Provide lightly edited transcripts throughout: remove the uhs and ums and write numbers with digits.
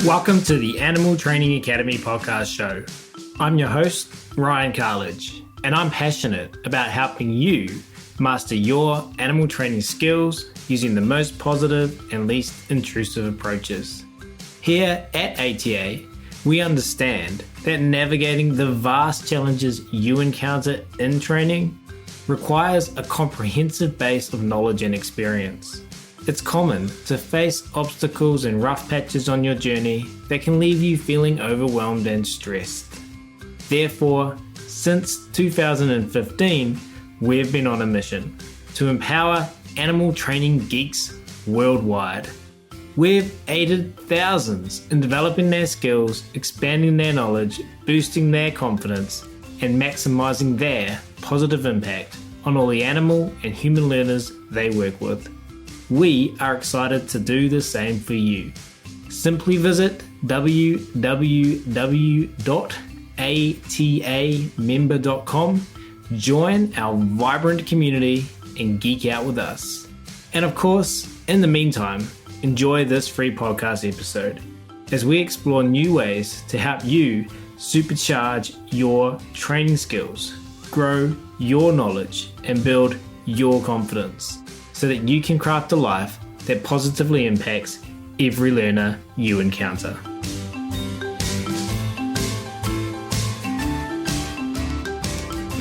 Welcome to the Animal Training Academy podcast show. I'm your host, Ryan Cartlidge, and I'm passionate about helping you master your animal training skills using the most positive and least intrusive approaches. Here at ATA, we understand that navigating the vast challenges you encounter in training requires a comprehensive base of knowledge and experience. It's common to face obstacles and rough patches on your journey that can leave you feeling overwhelmed and stressed. Therefore, since 2015, we've been on a mission to empower animal training geeks worldwide. We've aided thousands in developing their skills, expanding their knowledge, boosting their confidence, and maximizing their positive impact on all the animal and human learners they work with. We are excited to do the same for you. Simply visit www.atamember.com, join our vibrant community, and geek out with us. And of course, in the meantime, enjoy this free podcast episode as we explore new ways to help you supercharge your training skills, grow your knowledge, and build your confidence, so that you can craft a life that positively impacts every learner you encounter.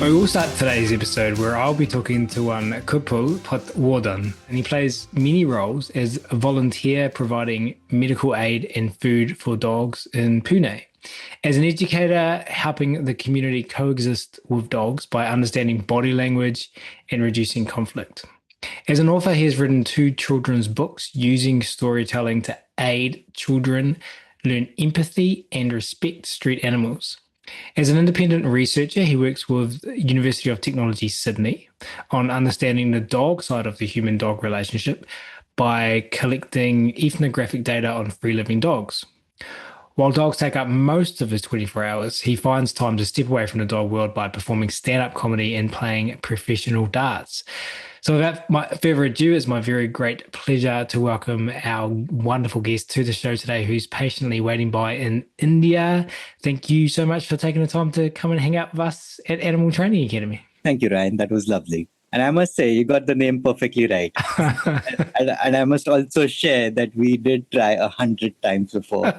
I will start today's episode where I'll be talking to one Kapil Patwardhan, and he plays many roles as a volunteer providing medical aid and food for dogs in Pune, as an educator helping the community coexist with dogs by understanding body language and reducing conflict. As an author, he has written 2 children's books using storytelling to aid children learn empathy and respect street animals. As an independent researcher, he works with University of Technology Sydney on understanding the dog side of the human-dog relationship by collecting ethnographic data on free-living dogs. While dogs take up most of his 24 hours, he finds time to step away from the dog world by performing stand-up comedy and playing professional darts. So without further ado, it's my very great pleasure to welcome our wonderful guest to the show today, who's patiently waiting by in India. Thank you so much for taking the time to come and hang out with us at Animal Training Academy. Thank you, Ryan. That was lovely. And I must say, you got the name perfectly right. and I must also share that we did try 100 times before,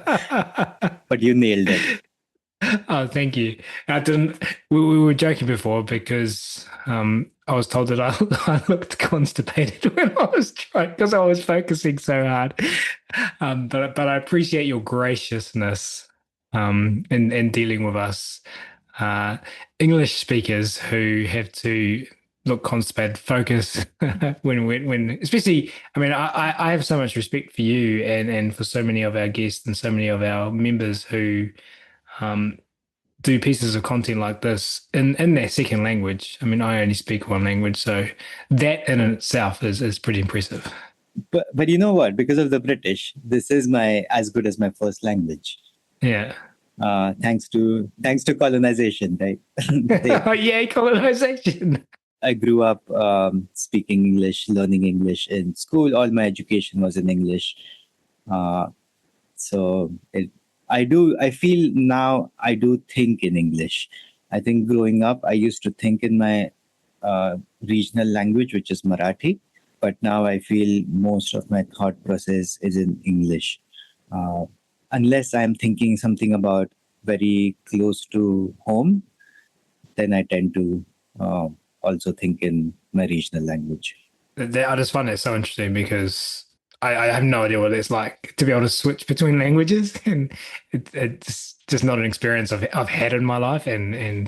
but you nailed it. Oh, thank you. We were joking before because I was told that I looked constipated when I was trying because I was focusing so hard. But I appreciate your graciousness in dealing with us English speakers who have to look constipated, focus when especially. I mean, I have so much respect for you and for so many of our guests and so many of our members who do pieces of content like this in their second language. I mean, I only speak one language, so that in itself is pretty impressive. But you know what? Because of the British, this is as good as my first language. Yeah. Thanks to colonization, right? Yeah, colonization. I grew up speaking English, learning English in school. All my education was in English. I feel now I do think in English. I think growing up, I used to think in my regional language, which is Marathi. But now I feel most of my thought process is in English. Unless I'm thinking something about very close to home, then I tend to also think in my regional language. I just find it so interesting because I have no idea what it's like to be able to switch between languages, and it's just not an experience I've had in my life, and in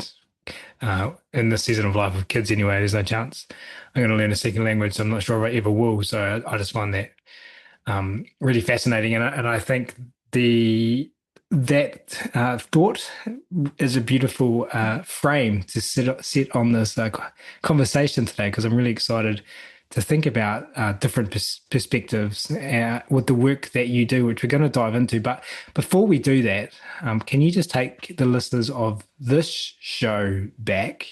this season of life with kids anyway, there's no chance I'm going to learn a second language. So I'm not sure if I ever will. So I just find that really fascinating, and I think that thought is a beautiful frame to sit on this conversation today, because I'm really excited to think about different perspectives with the work that you do, which we're going to dive into. But before we do that, can you just take the listeners of this show back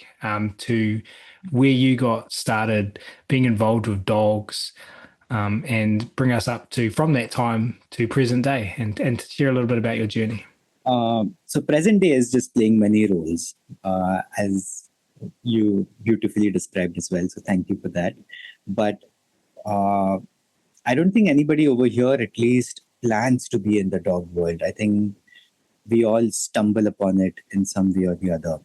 to where you got started being involved with dogs, and bring us up to from that time to present day and share a little bit about your journey. So present day is just playing many roles, as you beautifully described as well. So thank you for that. But uh, I don't think anybody over here, at least, plans to be in the dog world. I think we all stumble upon it in some way or the other.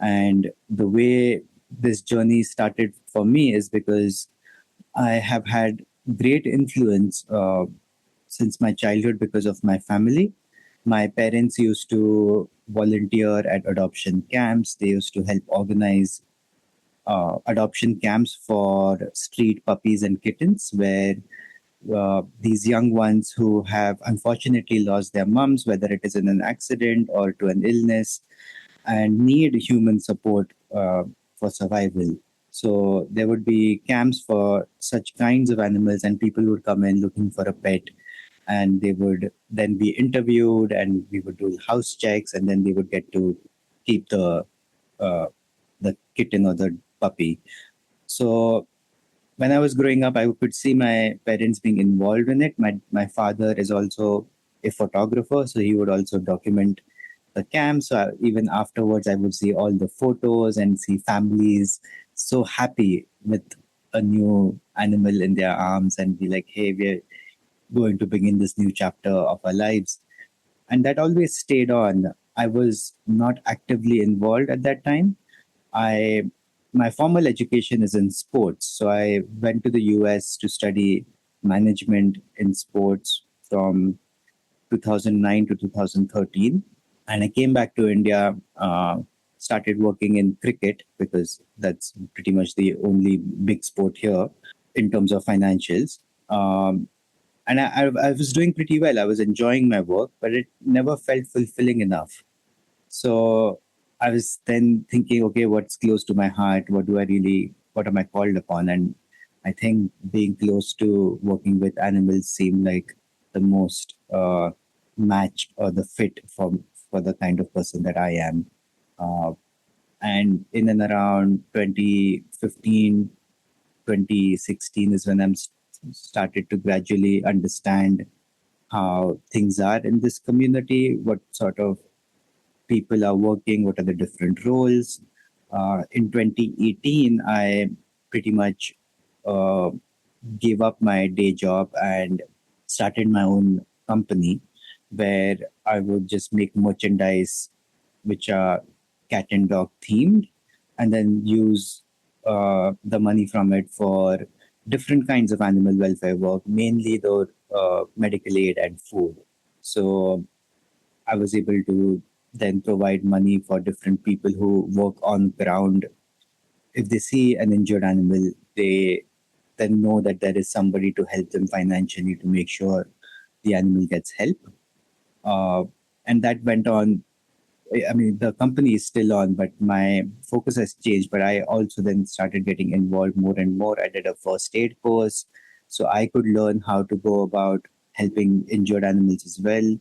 And the way this journey started for me is because I have had great influence since my childhood because of my family. My parents used to volunteer at adoption camps. They used to help organize adoption camps for street puppies and kittens, where these young ones who have unfortunately lost their mums, whether it is in an accident or to an illness, and need human support for survival. So there would be camps for such kinds of animals, and people would come in looking for a pet, and they would then be interviewed, and we would do house checks, and then they would get to keep uh, the kitten or the puppy. So when I was growing up, I could see my parents being involved in it. My father is also a photographer, so he would also document the camp. So even afterwards, I would see all the photos and see families so happy with a new animal in their arms and be like, hey, we're going to begin this new chapter of our lives. And that always stayed on. I was not actively involved at that time. I My formal education is in sports. So I went to the US to study management in sports from 2009 to 2013. And I came back to India, started working in cricket because that's pretty much the only big sport here in terms of financials. And I was doing pretty well. I was enjoying my work, but it never felt fulfilling enough. So I was then thinking, okay, what's close to my heart? What am I called upon? And I think being close to working with animals seemed like the most match or the fit for the kind of person that I am. Uh, and in and around 2015, 2016 is when I'm started to gradually understand how things are in this community, what sort of people are working, what are the different roles. In 2018, I pretty much uh, gave up my day job and started my own company where I would just make merchandise which are cat and dog themed, and then use the money from it for different kinds of animal welfare work, mainly the medical aid and food. So I was able to then provide money for different people who work on ground. If they see an injured animal, they then know that there is somebody to help them financially to make sure the animal gets help. Uh, and that went on. I mean, the company is still on, but my focus has changed. But I also then started getting involved more and more. I did a first aid course, so I could learn how to go about helping injured animals as well.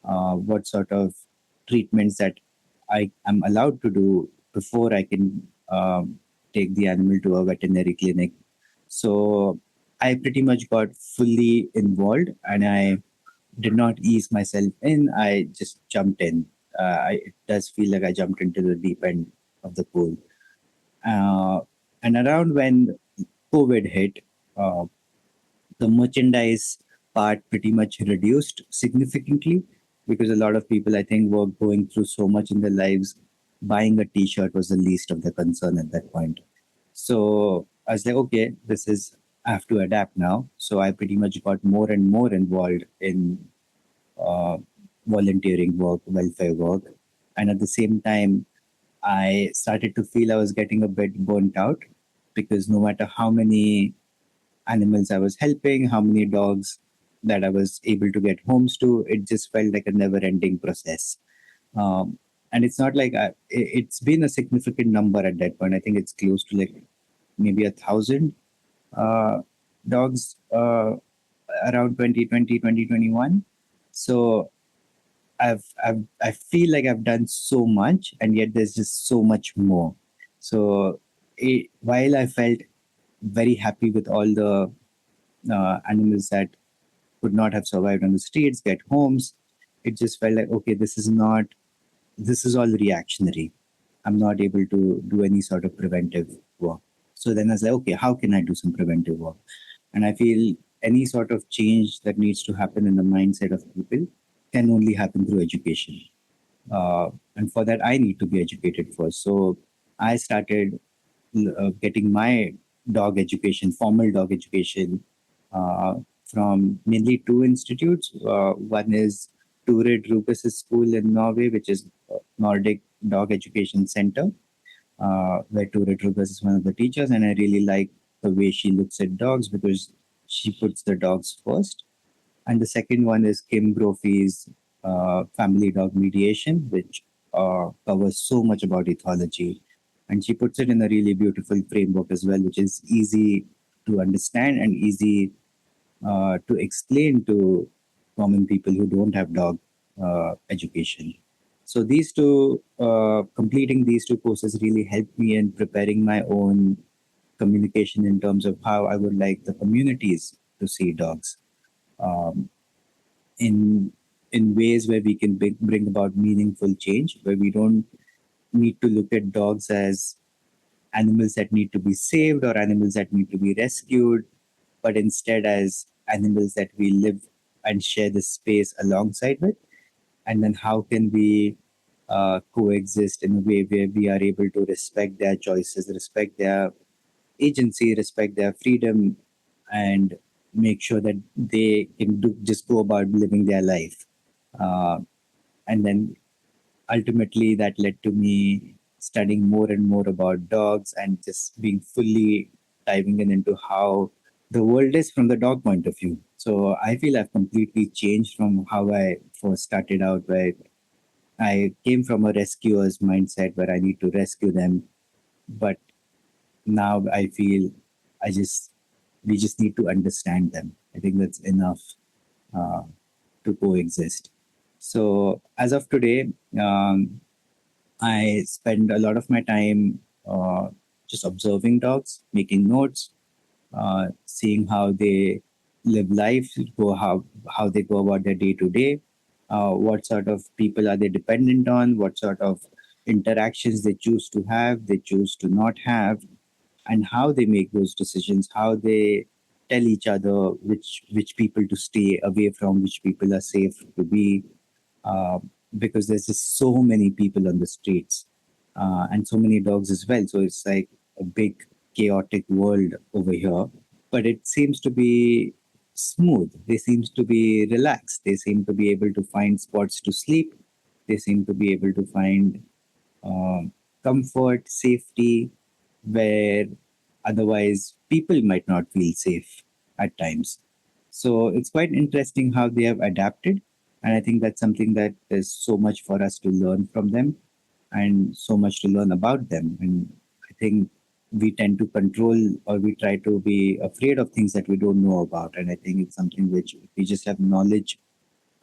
What sort of treatments that I am allowed to do before I can take the animal to a veterinary clinic. So I pretty much got fully involved, and I did not ease myself in. I just jumped in. It does feel like I jumped into the deep end of the pool. Uh, and around when COVID hit, uh, the merchandise part pretty much reduced significantly because a lot of people, I think, were going through so much in their lives. Buying a T-shirt was the least of their concern at that point. So I was like, okay, I have to adapt now. So I pretty much got more and more involved in uh, volunteering work, welfare work. And at the same time, I started to feel I was getting a bit burnt out because no matter how many animals I was helping, how many dogs that I was able to get homes to, it just felt like a never ending process. And it's not like it's been a significant number at that point. I think it's close to like maybe 1,000 uh, dogs around 2020, 2021. So I feel like I've done so much, and yet there's just so much more. So while I felt very happy with all the animals that could not have survived on the streets get homes. It just felt like, okay, this is all reactionary. I'm not able to do any sort of preventive work. So then I was like, okay, how can I do some preventive work? And I feel any sort of change that needs to happen in the mindset of people can only happen through education. And for that, I need to be educated first. So I started getting my dog education, formal dog education, uh, from mainly two institutes. One is Turid Rugas School in Norway, which is Nordic Dog Education Center, where Turid Rugas is one of the teachers. And I really like the way she looks at dogs because she puts the dogs first. And the second one is Kim Brophy's Family Dog Mediation, which covers so much about ethology. And she puts it in a really beautiful framework as well, which is easy to understand and easy to explain to common people who don't have dog education. So these two, completing these two courses really helped me in preparing my own communication in terms of how I would like the communities to see dogs. Um, in ways where we can bring about meaningful change, where we don't need to look at dogs as animals that need to be saved or animals that need to be rescued, but instead as animals that we live and share the space alongside with. And then how can we coexist in a way where we are able to respect their choices, respect their agency, respect their freedom, and make sure that they can just go about living their life. Uh, and then ultimately, that led to me studying more and more about dogs and just being fully diving into how the world is from the dog point of view. So I feel I've completely changed from how I first started out, where I came from a rescuer's mindset where I need to rescue them. But now I feel I just we just need to understand them. I think that's enough uh, to coexist. So as of today, I spend a lot of my time just observing dogs, making notes, seeing how they live life, how they go about their day to day, what sort of people are they dependent on, what sort of interactions they choose to have, they choose to not have, and how they make those decisions, how they tell each other which people to stay away from, which people are safe to be, uh, because there's just so many people on the streets and so many dogs as well. So it's like a big chaotic world over here, but it seems to be smooth. They seems to be relaxed. They seem to be able to find spots to sleep. They seem to be able to find comfort, safety, where otherwise people might not feel safe at times. So it's quite interesting how they have adapted. And I think that's something that there's so much for us to learn from them and so much to learn about them. And I think we tend to control or we try to be afraid of things that we don't know about. And I think it's something which if we just have knowledge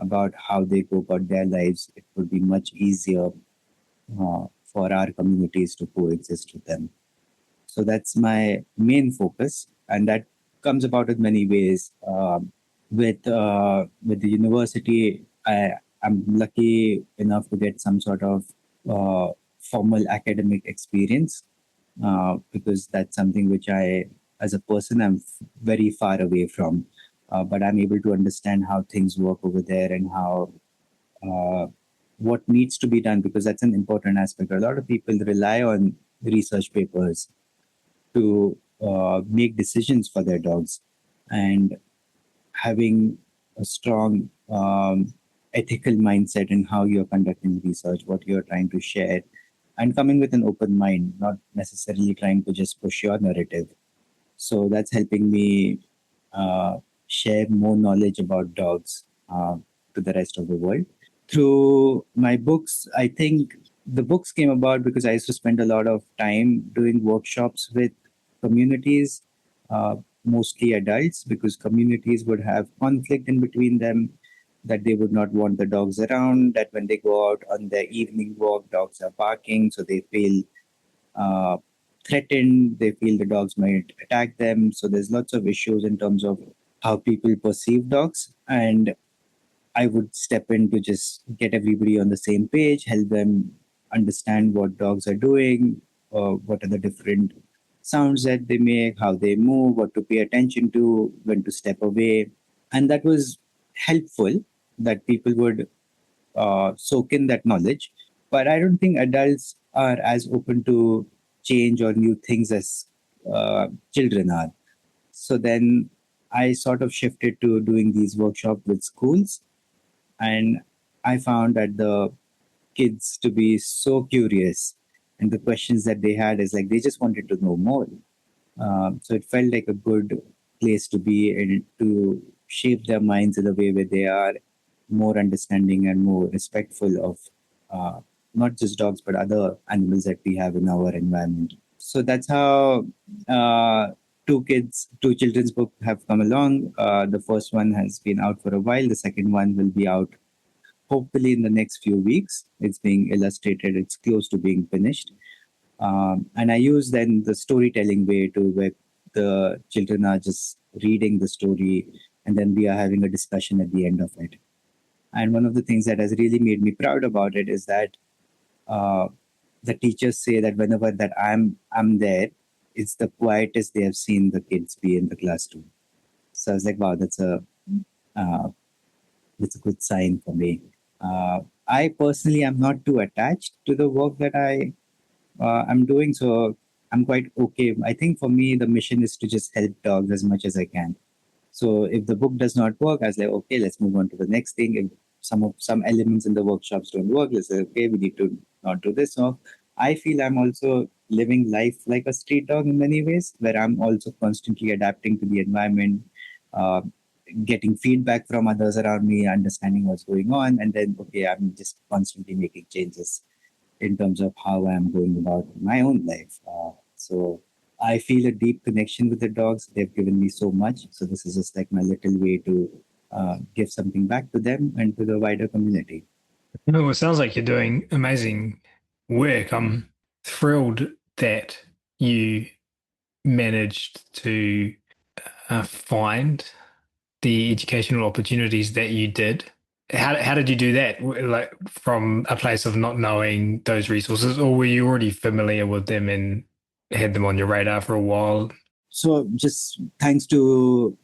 about how they go about their lives, it would be much easier for our communities to coexist with them. So that's my main focus, and that comes about in many ways. With the university, I'm lucky enough to get some sort of formal academic experience because that's something which I, as a person, I'm very far away from. But I'm able to understand how things work over there and how uh, what needs to be done because that's an important aspect. A lot of people rely on research papers to make decisions for their dogs, and having a strong ethical mindset in how you're conducting research, what you're trying to share, and coming with an open mind, not necessarily trying to just push your narrative. So that's helping me share more knowledge about dogs to the rest of the world. Through my books, I think the books came about because I used to spend a lot of time doing workshops with communities, uh, mostly adults, because communities would have conflict in between them, that they would not want the dogs around, that when they go out on their evening walk, dogs are barking, so they feel uh, threatened, they feel the dogs might attack them. So there's lots of issues in terms of how people perceive dogs, and I would step in to just get everybody on the same page, help them understand what dogs are doing, what are the different sounds that they make, how they move, what to pay attention to, when to step away. And that was helpful that people would soak in that knowledge. But I don't think adults are as open to change or new things as children are. So then I sort of shifted to doing these workshops with schools, and I found that the kids to be so curious, and the questions that they had is like they just wanted to know more. So it felt like a good place to be and to shape their minds in a way where they are more understanding and more respectful of not just dogs but other animals that we have in our environment. So that's how two children's books have come along. The first one has been out for a while. The second one will be out hopefully in the next few weeks. It's being illustrated. It's close to being finished. And I use then the storytelling way to where the children are just reading the story and then we are having a discussion at the end of it. And one of the things that has really made me proud about it is that uh, the teachers say that whenever that I'm there, it's the quietest they have seen the kids be in the classroom. So I was like, wow, uh, that's a good sign for me. I personally am not too attached to the work that I'm doing, so I'm quite okay. I think for me, the mission is to just help dogs as much as I can. So if the book does not work, I was like, okay, let's move on to the next thing. If some elements in the workshops don't work, let's say, okay, we need to not do this. So I feel I'm also living life like a street dog in many ways, where I'm also constantly adapting to the environment, uh, getting feedback from others around me, understanding what's going on, and then okay, I'm just constantly making changes in terms of how I'm going about my own life. So I feel a deep connection with the dogs. They've given me so much. So this is just like my little way to give something back to them and to the wider community. No, it sounds like you're doing amazing work. I'm thrilled that you managed to find the educational opportunities that you did. How did you do that? Like from a place of not knowing those resources, or were you already familiar with them and had them on your radar for a while? So just thanks to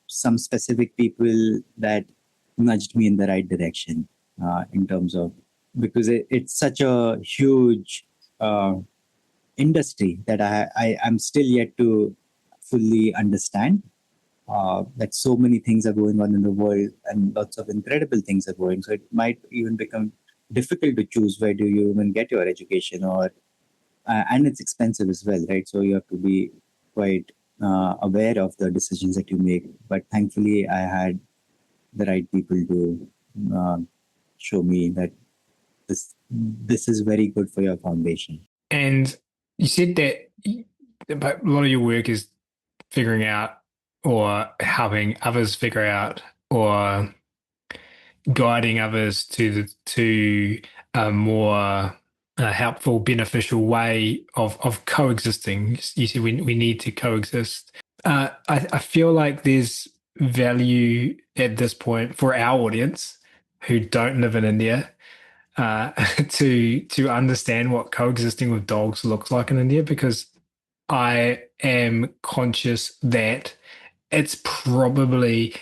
some specific people that nudged me in the right direction in terms of because it's such a huge uh, industry that I'm still yet to fully understand. That so many things are going on in the world and lots of incredible things are going. So it might even become difficult to choose where do you even get your education or and it's expensive as well, right? So you have to be quite aware of the decisions that you make. But thankfully, I had the right people to uh, show me that this is very good for your foundation. And you said that a lot of your work is figuring out or helping others figure out or guiding others to a more helpful, beneficial way of coexisting. You see, we need to coexist. I feel like there's value at this point for our audience who don't live in India uh, to understand what coexisting with dogs looks like in India because I am conscious that it's probably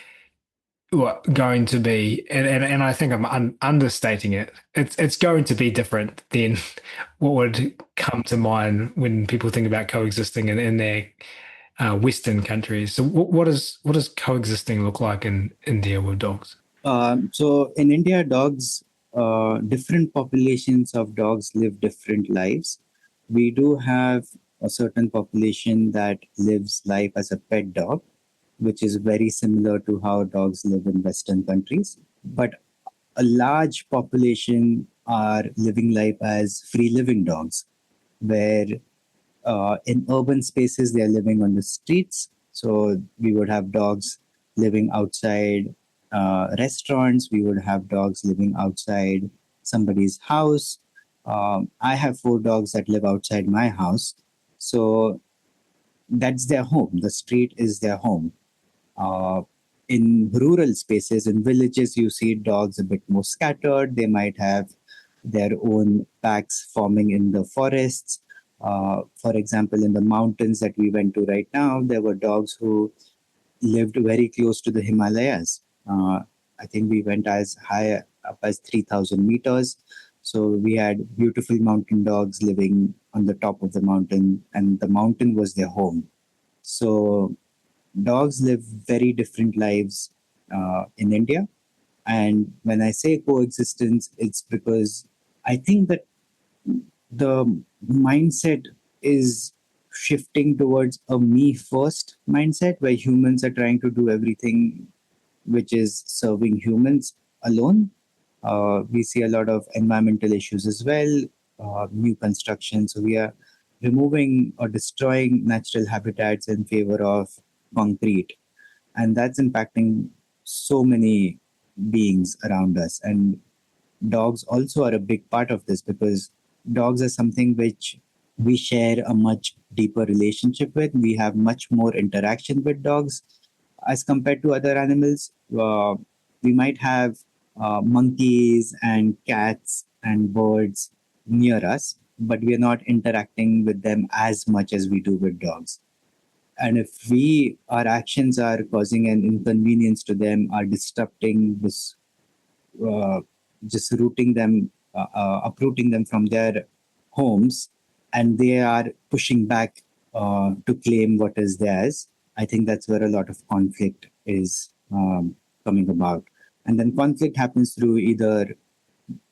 going to be, and I think I'm understating it. It's going to be different than what would come to mind when people think about coexisting in their Western countries. So, what does coexisting look like in India with dogs? So in India, different populations of dogs live different lives. We do have a certain population that lives life as a pet dog, which is very similar to how dogs live in Western countries. But a large population are living life as free living dogs, where in urban spaces they are living on the streets. So we would have dogs living outside restaurants. We would have dogs living outside somebody's house. I have 4 dogs that live outside my house. So that's their home. The street is their home. In rural spaces, in villages, you see dogs a bit more scattered. They might have their own packs forming in the forests. For example, in the mountains that we went to right now, there were dogs who lived very close to the Himalayas. I think we went as high up as 3,000 meters. So we had beautiful mountain dogs living on the top of the mountain, and the mountain was their home. So dogs live very different lives in India. And when I say coexistence, it's because I think that the mindset is shifting towards a me first mindset where humans are trying to do everything which is serving humans alone. We see a lot of environmental issues as well, new construction. So we are removing or destroying natural habitats in favor of concrete. And that's impacting so many beings around us. And dogs also are a big part of this because dogs are something which we share a much deeper relationship with. We have much more interaction with dogs as compared to other animals. We might have monkeys and cats and birds near us, but we are not interacting with them as much as we do with dogs. And if our actions are causing an inconvenience to them, are disrupting this, uh, just uprooting them from their homes, and they are pushing back to claim what is theirs, I think that's where a lot of conflict is coming about. And then conflict happens through either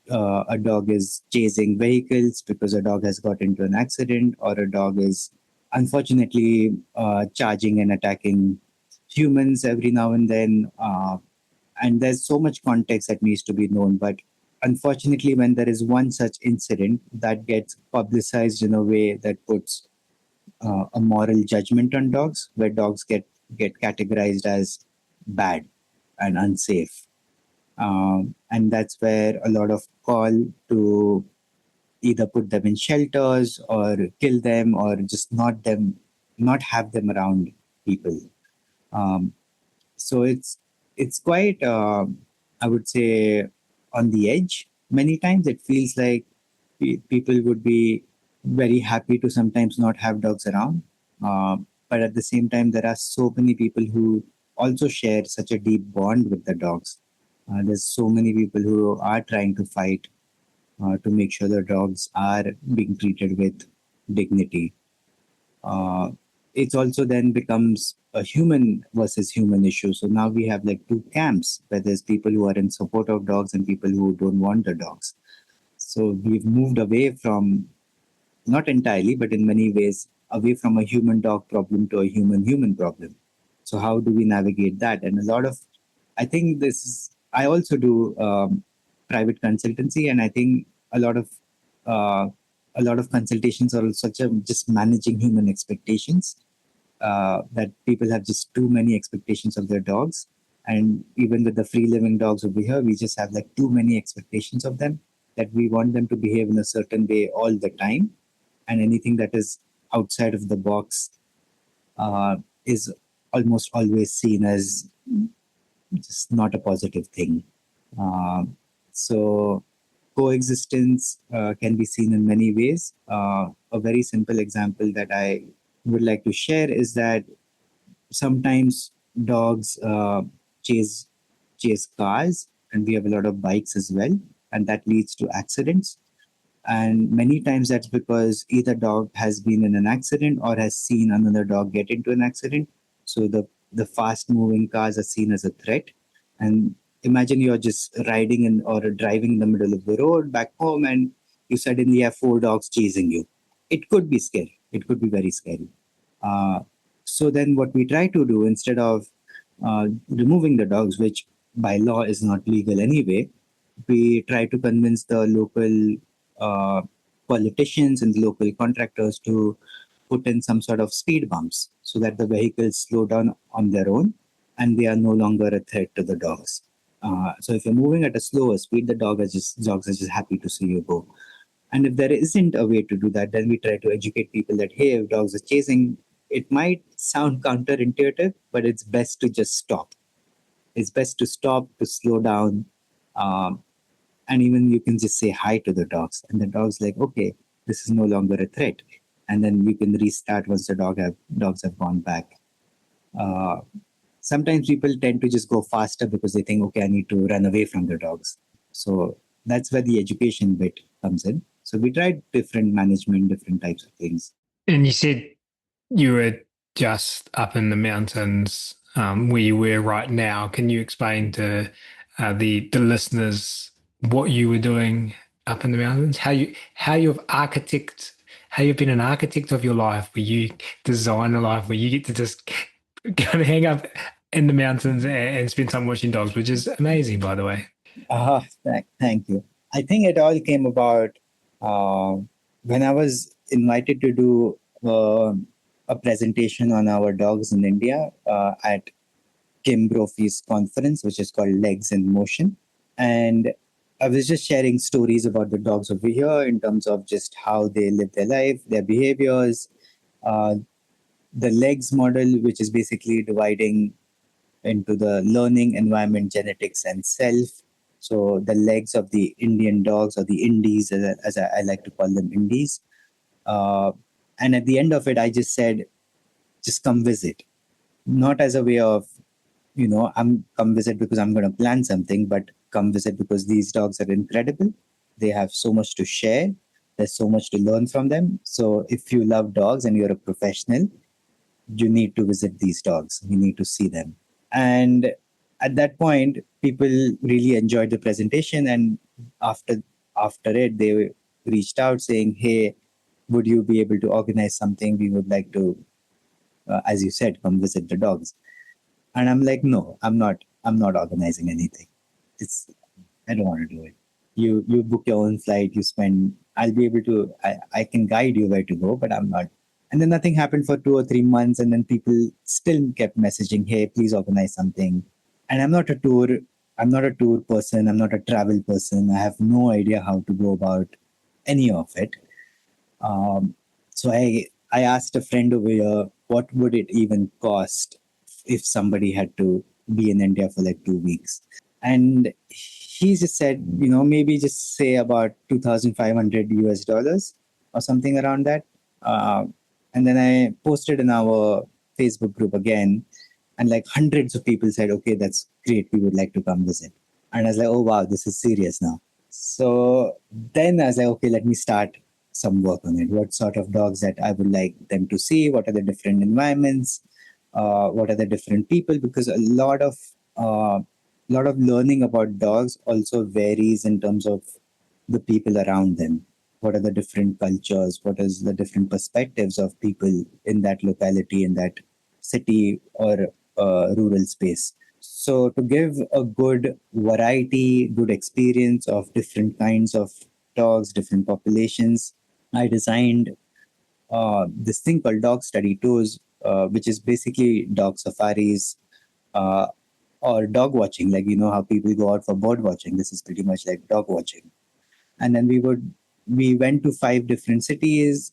a dog is chasing vehicles because a dog has got into an accident, or a dog is unfortunately charging and attacking humans every now and then. And there's so much context that needs to be known. But unfortunately, when there is one such incident that gets publicized in a way that puts a moral judgment on dogs, where dogs get categorized as bad and unsafe, and that's where a lot of call to either put them in shelters or kill them or just not have them around people. Um, so it's quite I would say on the edge. Many times it feels like people would be very happy to sometimes not have dogs around, but at the same time there are so many people who also share such a deep bond with the dogs. There's so many people who are trying to fight to make sure the dogs are being treated with dignity. uh, it's also then becomes a human versus human issue. So now we have like two camps where there's people who are in support of dogs and people who don't want the dogs. So we've moved away from, not entirely, but in many ways, away from a human dog problem to a human human problem. So how do we navigate that? And a lot of, I think this is, I also do private consultancy, and I think a lot of uh, a lot of consultations are such a just managing human expectations, that people have just too many expectations of their dogs. And even with the free living dogs over here, we just have like too many expectations of them, that we want them to behave in a certain way all the time. And anything that is outside of the box is almost always seen as just not a positive thing. Uh, so coexistence can be seen in many ways. A very simple example that I would like to share is that sometimes dogs chase chase cars, and we have a lot of bikes as well, and that leads to accidents. And many times that's because either dog has been in an accident or has seen another dog get into an accident. So the fast moving cars are seen as a threat. And imagine you're just riding in or driving in the middle of the road back home, and you suddenly have four dogs chasing you. It could be scary. It could be very scary. uh, so then what we try to do, instead of removing the dogs, which by law is not legal anyway, we try to convince the local uh, politicians and the local contractors to put in some sort of speed bumps so that the vehicles slow down on their own and they are no longer a threat to the dogs. So if you're moving at a slower speed, the dogs are just happy to see you go. And if there isn't a way to do that, then we try to educate people that, hey, if dogs are chasing, it might sound counterintuitive, but it's best to just stop. It's best to stop, to slow down. Um, and even you can just say hi to the dogs, and the dog's like, okay, this is no longer a threat. And then you can restart once the dogs have gone back. Uh, Sometimes people tend to just go faster because they think, okay, I need to run away from the dogs. So that's where the education bit comes in. So we tried different management, different types of things. And you said you were just up in the mountains where you were right now. Can you explain to the listeners what you were doing up in the mountains? How you've been an architect of your life, where you design a life where you get to just go and hang up in the mountains and spend time watching dogs, which is amazing, by the way. Thank you. I think it all came about uh, when I was invited to do a presentation on our dogs in India at Kim Brophy's conference, which is called Legs in Motion. And I was just sharing stories about the dogs over here in terms of just how they live their life, their behaviors, uh, the legs model, which is basically dividing into the learning, environment, genetics, and self. So the legs of the Indian dogs, or the Indies, as I like to call them, Indies. Uh, and at the end of it, I just said, just come visit. Not as a way of, I'm come visit because I'm going to plan something, but come visit because these dogs are incredible. They have so much to share. There's so much to learn from them. So if you love dogs and you're a professional, you need to visit these dogs. You need to see them. And at that point, people really enjoyed the presentation. And after after it, they reached out saying, "Hey, would you be able to organize something? We would like to, as you said, come visit the dogs." And I'm like, "No, I'm not. I'm not organizing anything. It's I don't want to do it. You book your own flight. You spend. I'll be able to. I can guide you where to go, but I'm not." And then nothing happened for 2 or 3 months, and then people still kept messaging, "Hey, please organize something." And I'm not a tour person. I'm not a travel person. I have no idea how to go about any of it. Um, so I asked a friend over here, what would it even cost if somebody had to be in India for like 2 weeks? And he just said, maybe just say about 2,500 US dollars or something around that. Uh, and then I posted in our Facebook group again, and like hundreds of people said, okay, that's great. We would like to come visit. And I was like, oh, wow, this is serious now. So then I was like, okay, let me start some work on it. What sort of dogs that I would like them to see? What are the different environments? What are the different people? Because a lot of learning about dogs also varies in terms of the people around them. What are the different cultures? What is the different perspectives of people in that locality, in that city or rural space? So to give a good variety, good experience of different kinds of dogs, different populations, I designed this thing called Dog Study Tours, which is basically dog safaris, uh, or dog watching. Like, how people go out for bird watching. This is pretty much like dog watching. And then we went to 5 different cities.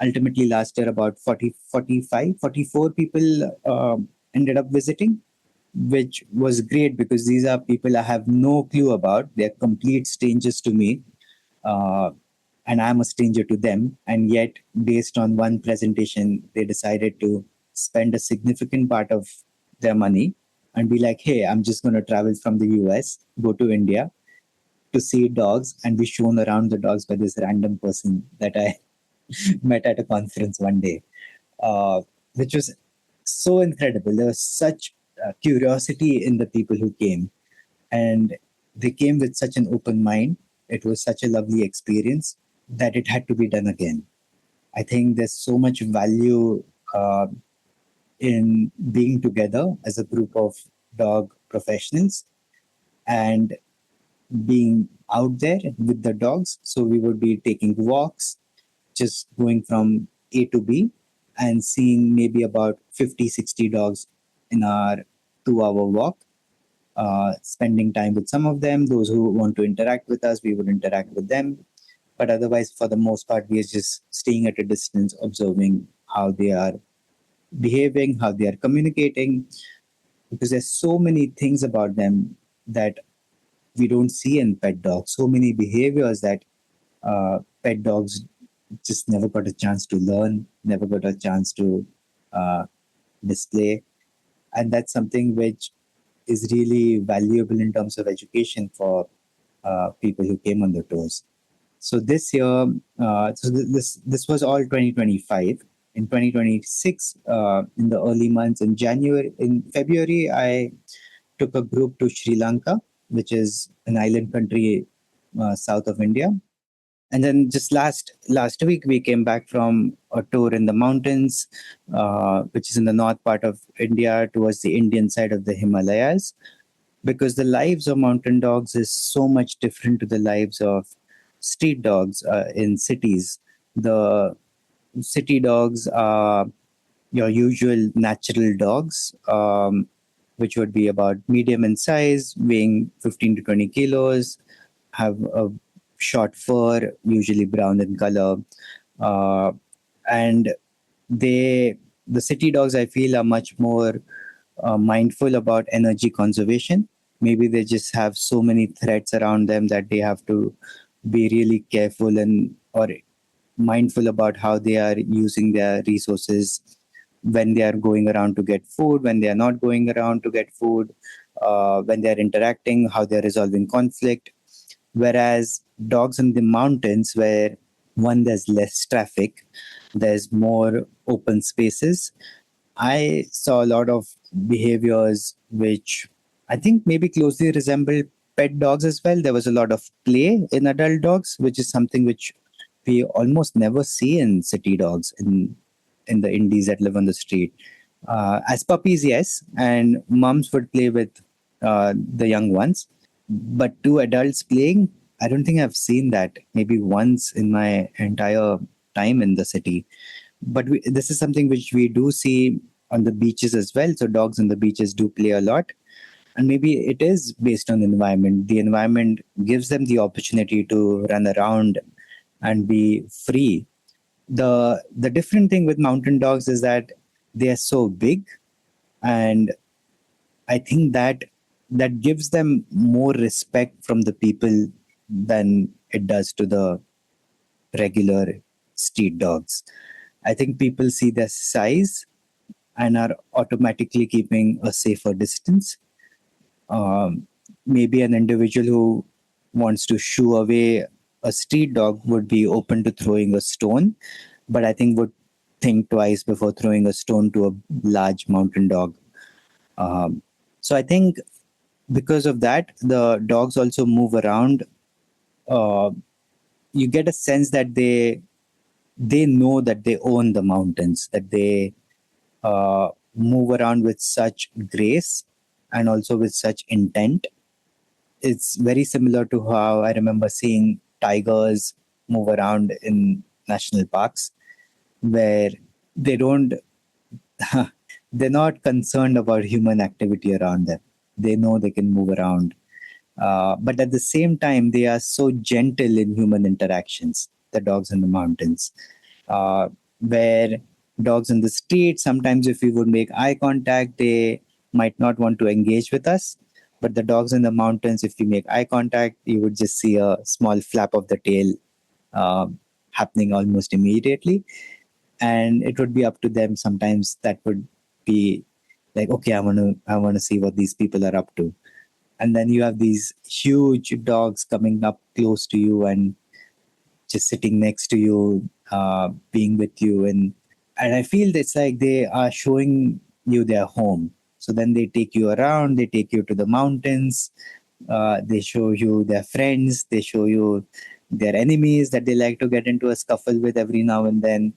Ultimately last year about 40, 45, 44 people ended up visiting, which was great because these are people I have no clue about. They're complete strangers to me. Uh, and I'm a stranger to them. And yet, based on one presentation, they decided to spend a significant part of their money and be like, hey, I'm just going to travel from the US, go to India to see dogs and be shown around the dogs by this random person that I met at a conference one day, which was so incredible. There was such curiosity in the people who came, and they came with such an open mind. It was such a lovely experience that it had to be done again. I think there's so much value in being together as a group of dog professionals and being out there with the dogs. So we would be taking walks, just going from A to B and seeing maybe about 50, 60 dogs in our 2 hour walk, spending time with some of them. Those who want to interact with us, we would interact with them. But otherwise, for the most part, we are just staying at a distance, observing how they are behaving, how they are communicating, because there's so many things about them that we don't see in pet dogs. So many behaviors that pet dogs just never got a chance to learn, never got a chance to uh, display. And that's something which is really valuable in terms of education for people who came on the tours. So this year, this was all 2025. In 2026, in the early months, in February, I took a group to Sri Lanka, which is an island country south of India. And then just last week, we came back from a tour in the mountains, which is in the north part of India towards the Indian side of the Himalayas, because the lives of mountain dogs is so much different to the lives of street dogs in cities. The city dogs are your usual natural dogs, which would be about medium in size, weighing 15 to 20 kilos, have a short fur, usually brown in color. Uh, and the city dogs, I feel, are much more mindful about energy conservation. Maybe they just have so many threats around them that they have to be really careful and or mindful about how they are using their resources when they are going around to get food, when they are not going around to get food, when they are interacting, how they are resolving conflict. Whereas dogs in the mountains, where one, there's less traffic, there's more open spaces, I saw a lot of behaviors which I think maybe closely resemble pet dogs as well. There was a lot of play in adult dogs, which is something which we almost never see in city dogs in the indies that live on the street. As puppies, yes, and moms would play with the young ones, but two adults playing, I don't think I've seen that. Maybe once in my entire time in the city. But this is something which we do see on the beaches as well. So dogs on the beaches do play a lot, and maybe it is based on the environment. The environment gives them the opportunity to run around and be free. The different thing with mountain dogs is that they are so big, and I think that gives them more respect from the people than it does to the regular street dogs. I think people see their size and are automatically keeping a safer distance. Maybe an individual who wants to shoo away a street dog would be open to throwing a stone, but I think would think twice before throwing a stone to a large mountain dog. So I think because of that, the dogs also move around. Uh, you get a sense that they know that they own the mountains, that they move around with such grace and also with such intent. It's very similar to how I remember seeing tigers move around in national parks, where they don't, they're not concerned about human activity around them. They know they can move around. But at the same time, they are so gentle in human interactions, the dogs in the mountains, where dogs in the street, sometimes if we would make eye contact, they might not want to engage with us. But the dogs in the mountains, if you make eye contact, you would just see a small flap of the tail happening almost immediately. And it would be up to them. Sometimes that would be like, okay, I want to see what these people are up to. And then you have these huge dogs coming up close to you and just sitting next to you, being with you, and I feel it's like they are showing you their home. So then they take you around, they take you to the mountains, they show you their friends, they show you their enemies that they like to get into a scuffle with every now and then,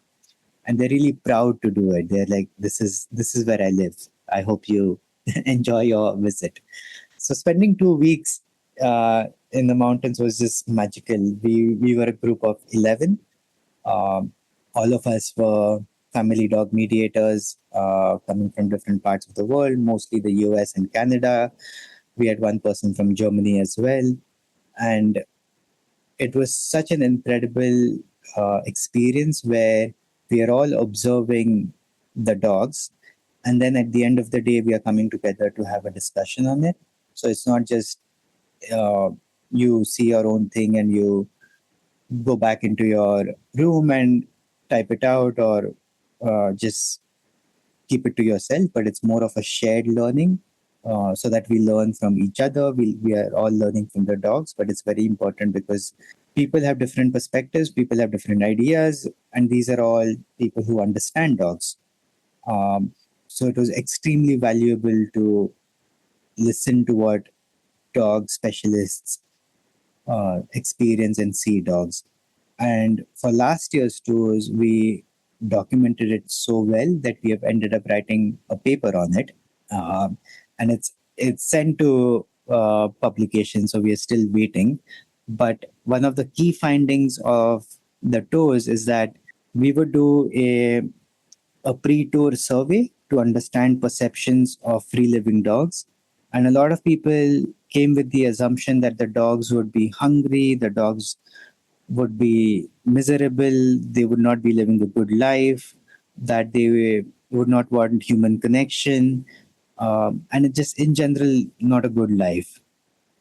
and they're really proud to do it. They're like, this is where I live. I hope you enjoy your visit. So spending 2 weeks in the mountains was just magical. We were a group of 11. Um, all of us were family dog mediators coming from different parts of the world, mostly the US and Canada. We had one person from Germany as well. And it was such an incredible experience where we are all observing the dogs. And then at the end of the day, we are coming together to have a discussion on it. So it's not just uh, you see your own thing and you go back into your room and type it out, or just keep it to yourself, but it's more of a shared learning, so that we learn from each other. We are all learning from the dogs, but it's very important because people have different perspectives, people have different ideas, and these are all people who understand dogs. So it was extremely valuable to listen to what dog specialists experience and see dogs. And for last year's tours, we documented it so well that we have ended up writing a paper on it, um, and it's sent to publication. So we are still waiting. But one of the key findings of the tours is that we would do a pre-tour survey to understand perceptions of free living dogs. And a lot of people came with the assumption that the dogs would be hungry, the dogs would be miserable, they would not be living a good life, that they would not want human connection, and it just in general, not a good life.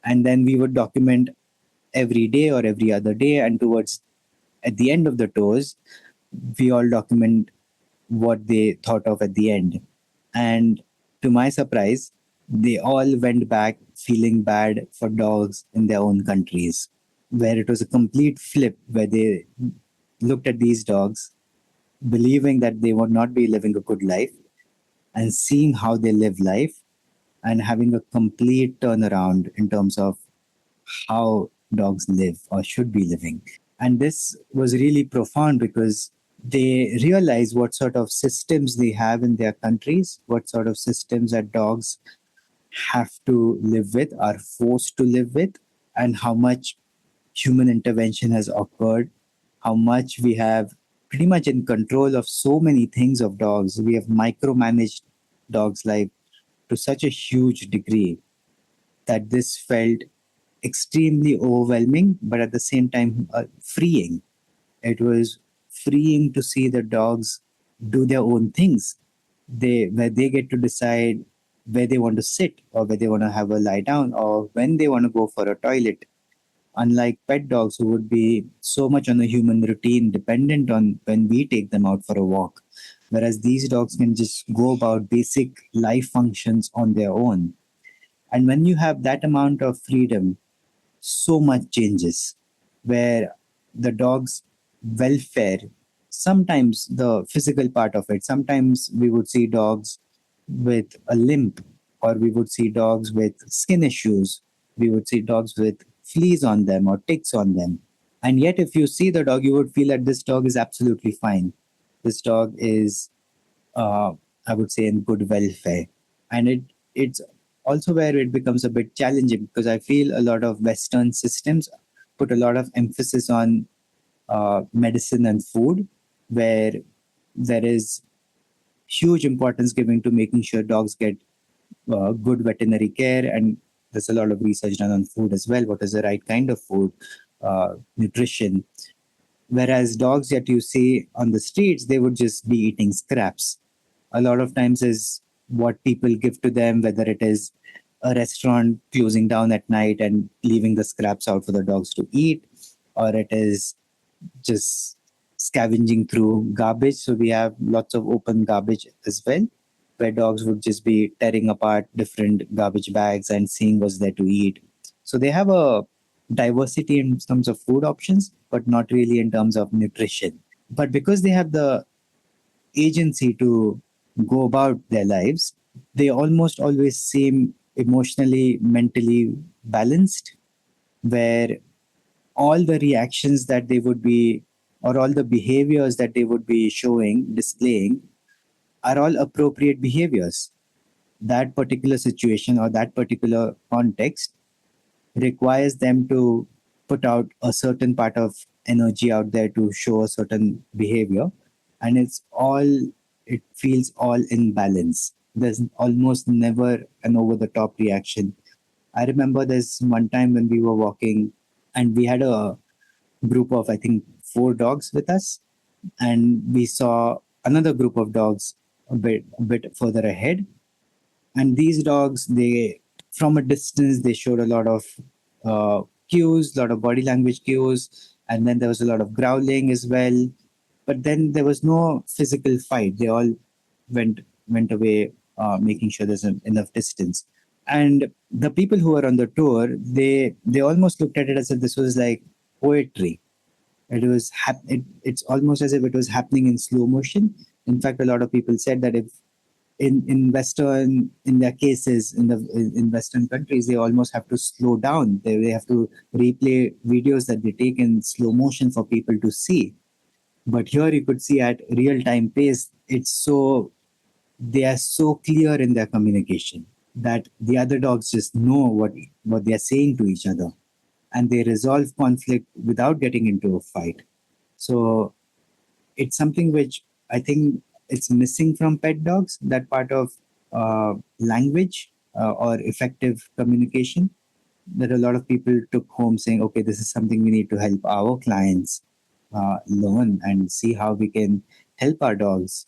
And then we would document every day or every other day, and towards at the end of the tours, we all document what they thought of at the end. And to my surprise, they all went back feeling bad for dogs in their own countries, where it was a complete flip, where they looked at these dogs, believing that they would not be living a good life, and seeing how they live life, and having a complete turnaround in terms of how dogs live or should be living. And this was really profound because they realize what sort of systems they have in their countries, what sort of systems that dogs have to live with, are forced to live with, and how much human intervention has occurred, how much we have pretty much in control of so many things of dogs. We have micromanaged dogs' life to such a huge degree that this felt extremely overwhelming, but at the same time freeing. It was freeing to see the dogs do their own things. Where they get to decide where they want to sit, or where they want to have a lie down, or when they want to go for a toilet. Unlike pet dogs who would be so much on a human routine, dependent on when we take them out for a walk. Whereas these dogs can just go about basic life functions on their own. And when you have that amount of freedom, so much changes, where the dog's welfare, sometimes the physical part of it, sometimes we would see dogs with a limp, or we would see dogs with skin issues, we would see dogs with fleas on them or ticks on them. And yet, if you see the dog, you would feel that this dog is absolutely fine. This dog is, uh, I would say, in good welfare. And it's also where it becomes a bit challenging, because I feel a lot of Western systems put a lot of emphasis on medicine and food, where there is huge importance given to making sure dogs get good veterinary care. And there's a lot of research done on food as well. What is the right kind of food, nutrition? Whereas dogs that you see on the streets, they would just be eating scraps. A lot of times is what people give to them, whether it is a restaurant closing down at night and leaving the scraps out for the dogs to eat, or it is just scavenging through garbage. So we have lots of open garbage as well, where dogs would just be tearing apart different garbage bags and seeing what's there to eat. So they have a diversity in terms of food options, but not really in terms of nutrition. But because they have the agency to go about their lives, they almost always seem emotionally, mentally balanced, where all the reactions that they would be, or all the behaviors that they would be showing, displaying, are all appropriate behaviors. That particular situation or that particular context requires them to put out a certain part of energy out there to show a certain behavior. And it feels all in balance. There's almost never an over the top reaction. I remember there's one time when we were walking, and we had a group of, I think, 4 dogs with us, and we saw another group of dogs a bit further ahead. And these dogs, they from a distance they showed a lot of cues, a lot of body language cues, and then there was a lot of growling as well. But then there was no physical fight. They all went away, making sure there's enough distance. And the people who were on the tour, they almost looked at it as if this was like poetry. It's almost as if it was happening in slow motion. In fact, a lot of people said that if in their cases in Western countries, they almost have to slow down. They have to replay videos that they take in slow motion for people to see. But here you could see at real time pace, they are so clear in their communication that the other dogs just know what they are saying to each other, and they resolve conflict without getting into a fight. So it's something which I think it's missing from pet dogs, that part of language or effective communication, that a lot of people took home saying, okay, this is something we need to help our clients learn and see how we can help our dogs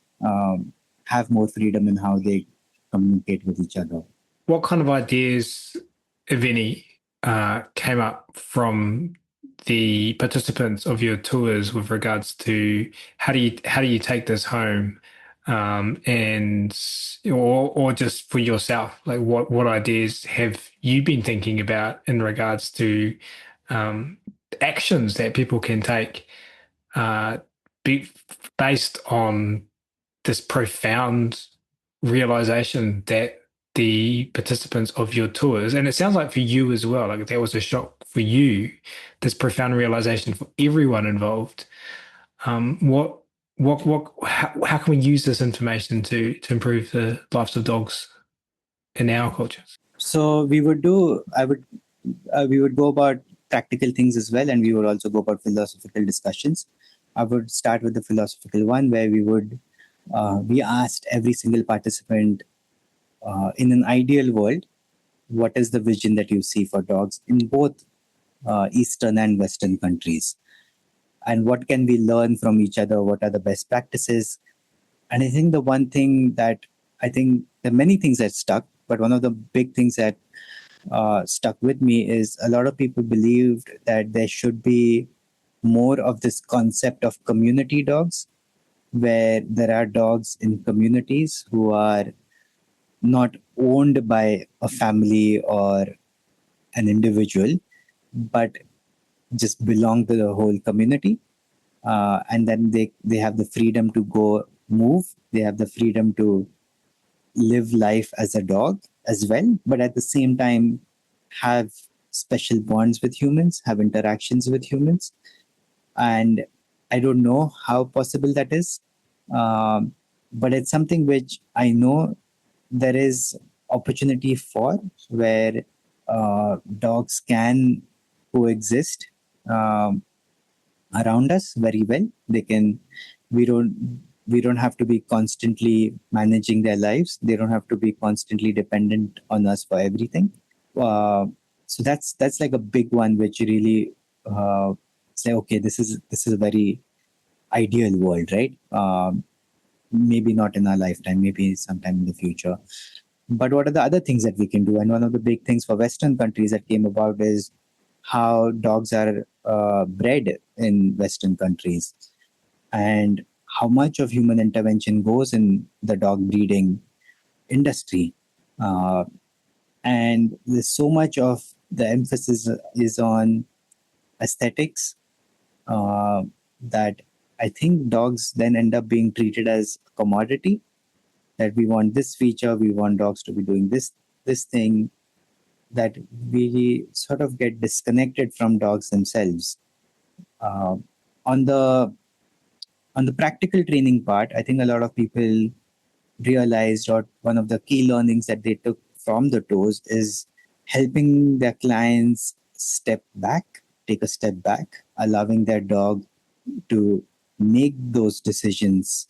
have more freedom in how they communicate with each other. What kind of ideas, if any, came up from the participants of your tours with regards to how do you take this home, and or just for yourself, like what ideas have you been thinking about in regards to actions that people can take, be, based on this profound realization that the participants of your tours, and it sounds like for you as well, like that was a shock for you, this profound realization for everyone involved. How can we use this information to improve the lives of dogs in our cultures? So we would go about practical things as well, and we would also go about philosophical discussions. I would start with the philosophical one, where we asked every single participant, in an ideal world, what is the vision that you see for dogs in both Eastern and Western countries? And what can we learn from each other? What are the best practices? And I think I think there are many things that stuck, but one of the big things that stuck with me is a lot of people believed that there should be more of this concept of community dogs, where there are dogs in communities who are not owned by a family or an individual, but just belong to the whole community. And then they have the freedom to go move. They have the freedom to live life as a dog as well, but at the same time have special bonds with humans, have interactions with humans. And I don't know how possible that is, but it's something which I know there is opportunity for, where dogs can coexist around us very well. They can. We don't have to be constantly managing their lives. They don't have to be constantly dependent on us for everything. So that's like a big one, which really say, okay, this is a very ideal world, right? Maybe not in our lifetime, maybe sometime in the future. But what are the other things that we can do? And one of the big things for Western countries that came about is how dogs are bred in Western countries, and how much of human intervention goes in the dog breeding industry. And there's so much of the emphasis is on aesthetics, that I think dogs then end up being treated as a commodity, that we want this feature, we want dogs to be doing this thing, that we sort of get disconnected from dogs themselves. Uh, on the practical training part, I think a lot of people realized, or one of the key learnings that they took from the tours is helping their clients take a step back, allowing their dog to make those decisions,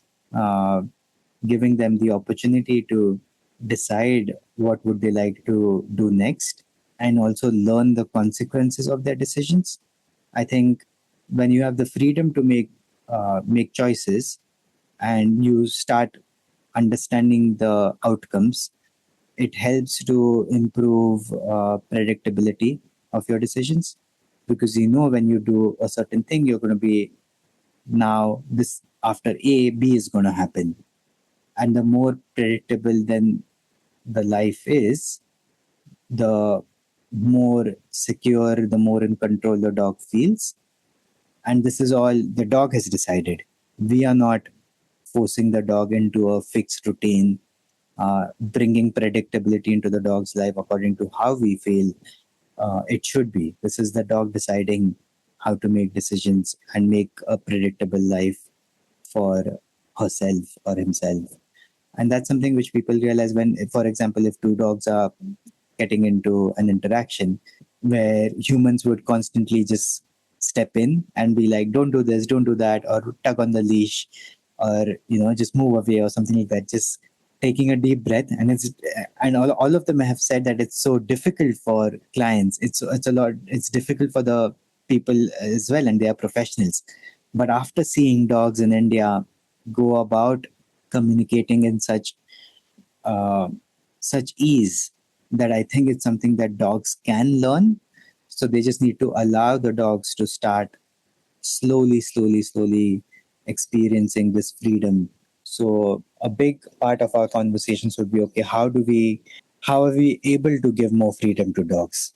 giving them the opportunity to decide what would they like to do next, and also learn the consequences of their decisions. I think when you have the freedom to make choices, and you start understanding the outcomes, it helps to improve predictability of your decisions, because you know when you do a certain thing, you're going to be, now this after A, B is going to happen. And the more predictable then the life is, the more secure, the more in control the dog feels. And this is all the dog has decided. We are not forcing the dog into a fixed routine, bringing predictability into the dog's life according to how we feel it should be. This is the dog deciding how to make decisions and make a predictable life for herself or himself. And that's something which people realize when, for example, if two dogs are getting into an interaction where humans would constantly just step in and be like, don't do this, don't do that, or tug on the leash, or just move away or something like that, just taking a deep breath. And all of them have said that it's so difficult for clients, it's difficult for the people as well, and they are professionals. But after seeing dogs in India go about communicating in uh, such ease, that I think it's something that dogs can learn. So they just need to allow the dogs to start slowly experiencing this freedom. So a big part of our conversations would be, okay, how are we able to give more freedom to dogs?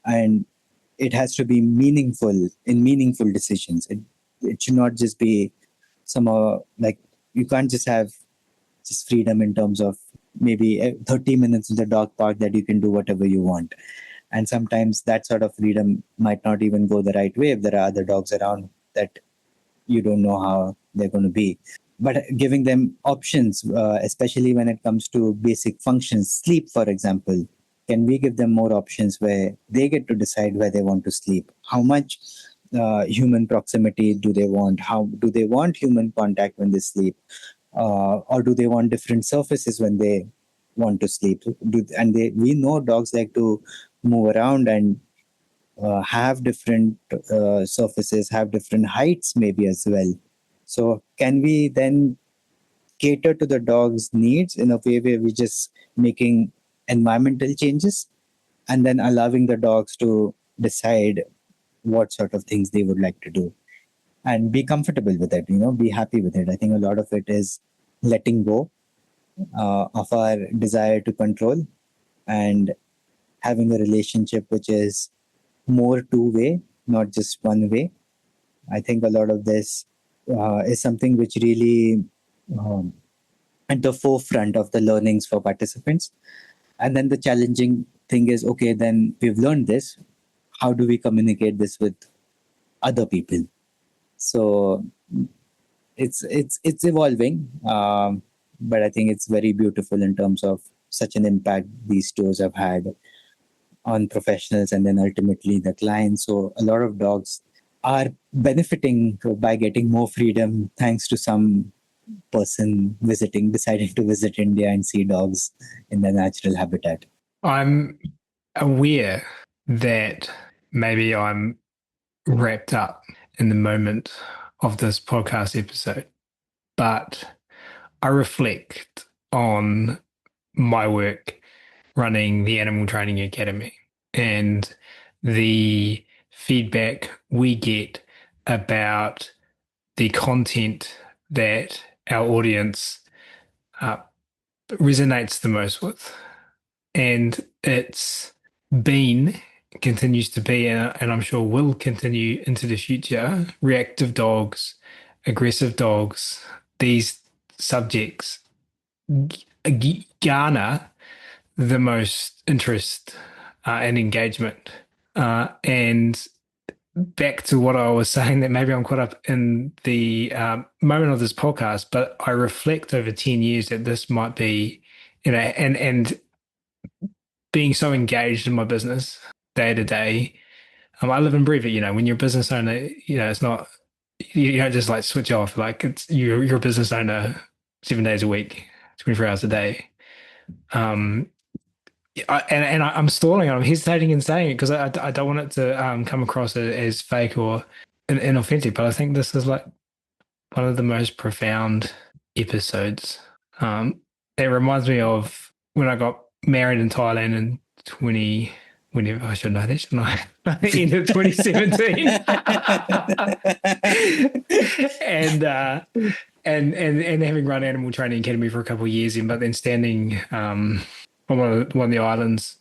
And it has to be meaningful decisions. It should not just be somehow like, you can't just have just freedom in terms of maybe 30 minutes in the dog park that you can do whatever you want. And sometimes that sort of freedom might not even go the right way if there are other dogs around that you don't know how they're going to be. But giving them options, especially when it comes to basic functions, sleep, for example, can we give them more options where they get to decide where they want to sleep? How much human proximity do they want? How do they want human contact when they sleep? Or do they want different surfaces when they want to sleep? We know dogs like to move around and have different surfaces, have different heights maybe as well. So can we then cater to the dog's needs in a way where we're just making environmental changes and then allowing the dogs to decide what sort of things they would like to do and be comfortable with it, be happy with it. I think a lot of it is letting go of our desire to control and having a relationship which is more two-way, not just one way. I think a lot of this is something which really um, at the forefront of the learnings for participants. And then the challenging thing is, okay, then we've learned this. How do we communicate this with other people? So it's evolving, but I think it's very beautiful in terms of such an impact these stores have had on professionals and then ultimately the clients. So a lot of dogs are benefiting by getting more freedom thanks to some person deciding to visit India and see dogs in their natural habitat. I'm aware that maybe I'm wrapped up in the moment of this podcast episode, but I reflect on my work running the Animal Training Academy and the feedback we get about the content that our audience uh, resonates the most with. And it's been, continues to be, and I'm sure will continue into the future, reactive dogs, aggressive dogs, these subjects garner the most interest and engagement. And back to what I was saying, that maybe I'm caught up in the moment of this podcast, but I reflect over 10 years that this might be, and being so engaged in my business day to day. I live and breathe it. When you're a business owner, it's not, you don't just like switch off. Like you're a business owner 7 days a week, 24 hours a day. I'm stalling. I'm hesitating in saying it because I don't want it to come across as fake or inauthentic. But I think this is like one of the most profound episodes It reminds me of when I got married in Thailand in 20, whenever I should know this, shouldn't I? End of 2017. and and having run animal training academy for a couple of years, but then standing on one of the islands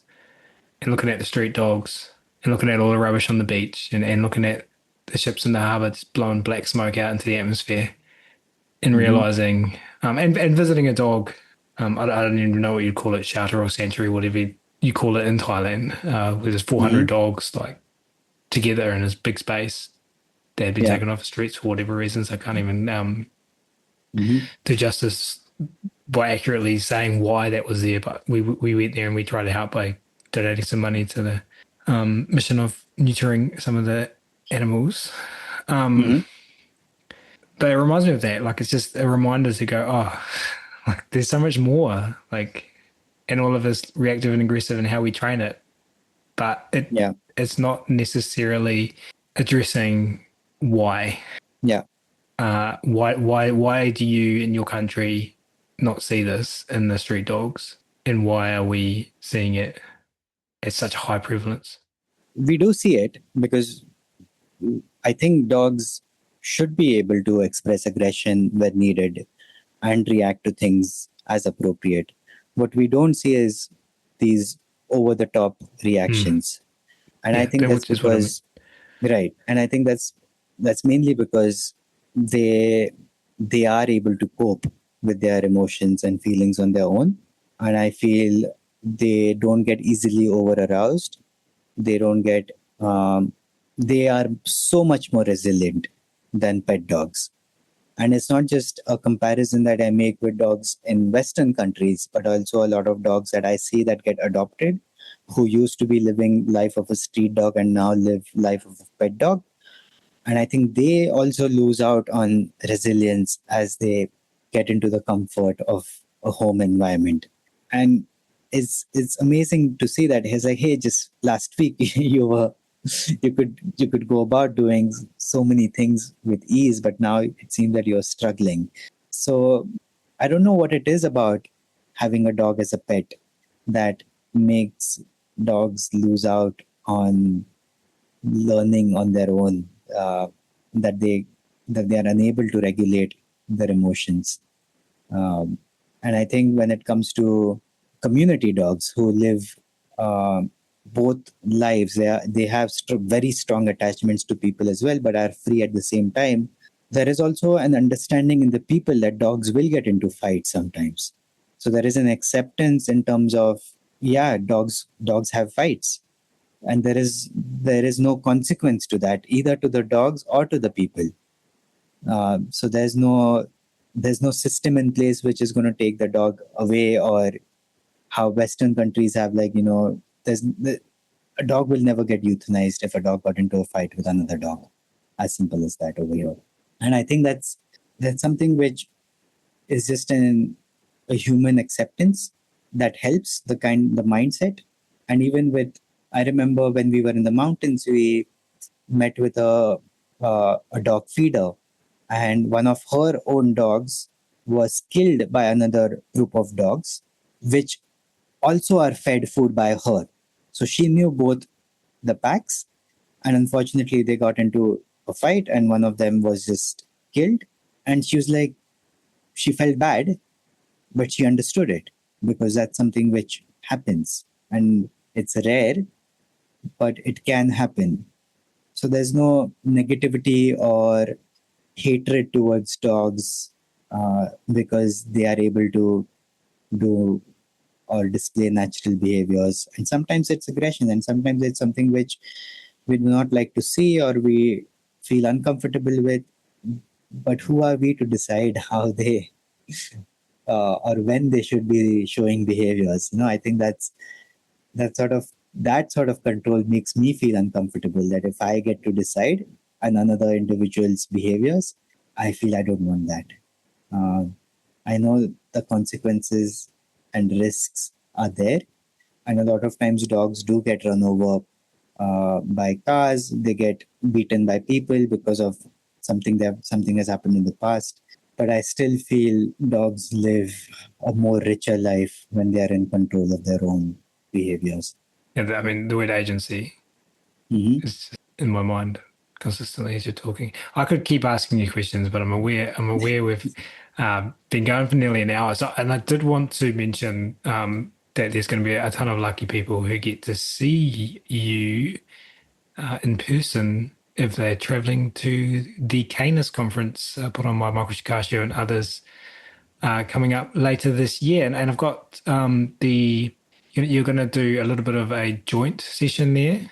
and looking at the street dogs and looking at all the rubbish on the beach and looking at the ships in the harbour just blowing black smoke out into the atmosphere and realizing and visiting a dog. I don't even know what you'd call it, shelter or sanctuary, whatever you call it in Thailand, where there's 400 dogs like together in this big space. They'd be taken off the streets for whatever reasons. I can't even do justice by accurately saying why that was there. But we went there and we tried to help by donating some money to the mission of neutering some of the animals. But it reminds me of that. Like, it's just a reminder to go, oh, like there's so much more, like, and all of us reactive and aggressive and how we train it. But it's not necessarily addressing why. Yeah. Why do you in your country not see this in the street dogs? And why are we seeing it at such high prevalence? We do see it because I think dogs should be able to express aggression when needed and react to things as appropriate. What we don't see is these over the top reactions. And I think that's because right. And I think that's mainly because they are able to cope with their emotions and feelings on their own. And I feel they don't get easily over aroused. They don't get they are so much more resilient than pet dogs. And it's not just a comparison that I make with dogs in Western countries, but also a lot of dogs that I see that get adopted, who used to be living life of a street dog and now live life of a pet dog. And I think they also lose out on resilience as they get into the comfort of a home environment. And it's amazing to see that he's like, hey, just last week you could go about doing so many things with ease, but now it seems that you're struggling. So I don't know what it is about having a dog as a pet that makes dogs lose out on learning on their own, that they are unable to regulate their emotions. And I think when it comes to community dogs who live both lives, they have very strong attachments to people as well, but are free at the same time. There is also an understanding in the people that dogs will get into fights sometimes. So there is an acceptance in terms of, dogs have fights. And there is no consequence to that, either to the dogs or to the people. So there's no system in place which is going to take the dog away, or how Western countries have, like, a dog will never get euthanized if a dog got into a fight with another dog. As simple as that over here. And I think that's something which is just a human acceptance that helps the mindset. And even with, I remember when we were in the mountains, we met with a dog feeder, and one of her own dogs was killed by another group of dogs, which also are fed food by her. So she knew both the packs, and unfortunately they got into a fight and one of them was just killed. And she was like, she felt bad, but she understood it because that's something which happens and it's rare, but it can happen. So there's no negativity or hatred towards dogs because they are able to do or display natural behaviors. And sometimes it's aggression, and sometimes it's something which we do not like to see or we feel uncomfortable with. But who are we to decide how they or when they should be showing behaviors? I think that sort of control makes me feel uncomfortable, that if I get to decide on another individual's behaviors, I feel I don't want that. I know the consequences and risks are there, and a lot of times dogs do get run over by cars. They get beaten by people because of something has happened in the past. but I still feel dogs live a more richer life when they are in control of their own behaviors. And I mean, the word agency Hmm. is just in my mind consistently as you're talking. I could keep asking you questions, but I'm aware we've been going for nearly an hour. So, and I did want to mention that there's going to be a ton of lucky people who get to see you in person if they're traveling to the Canis conference put on by Michael Shikashio and others coming up later this year. And I've got you're going to do a little bit of a joint session there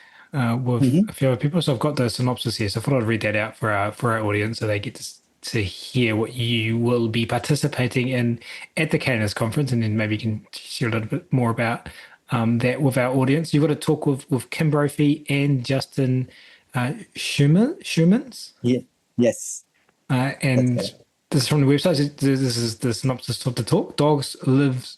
with Hmm. a few other people. So I've got the synopsis here. So I thought I'd read that out for our audience so they get to hear what you will be participating in at the Canis conference, and then maybe you can share a little bit more about that with our audience. You've got to talk with Kim Brophy and Justin Schumans. Yeah. Yes, that's And correct. this is from the website. This is the synopsis of the talk. Dogs'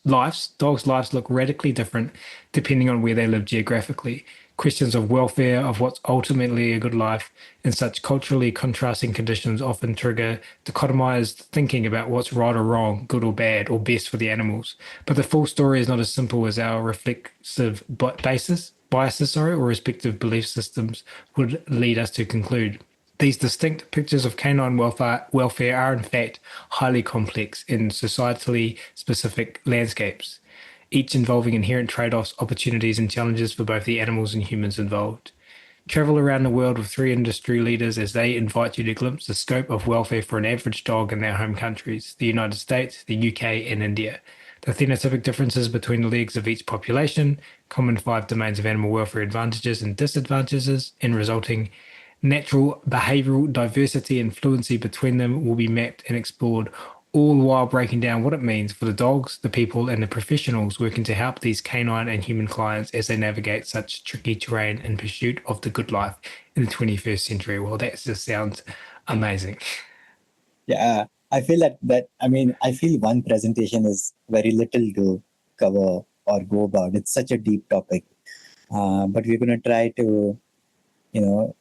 lives look radically different depending on where they live geographically. Questions of welfare, of what's ultimately a good life, in such culturally contrasting conditions often trigger dichotomized thinking about what's right or wrong, good or bad, or best for the animals. But the full story is not as simple as our reflexive biases, or respective belief systems would lead us to conclude. These distinct pictures of canine welfare are, in fact, highly complex in societally specific landscapes, each involving inherent trade offs, opportunities, and challenges for both the animals and humans involved. Travel around the world with three industry leaders as they invite you to glimpse the scope of welfare for an average dog in their home countries, the United States, the UK, and India. The phenotypic differences between the legs of each population, common five domains of animal welfare advantages and disadvantages, and resulting natural behavioral diversity and fluency between them will be mapped and explored, all while breaking down what it means for the dogs, the people, and the professionals working to help these canine and human clients as they navigate such tricky terrain in pursuit of the good life in the 21st century. Well, that just sounds amazing. Yeah, I feel that I mean, I feel one presentation is very little to cover or go about. It's such a deep topic, but we're going to try to, you know,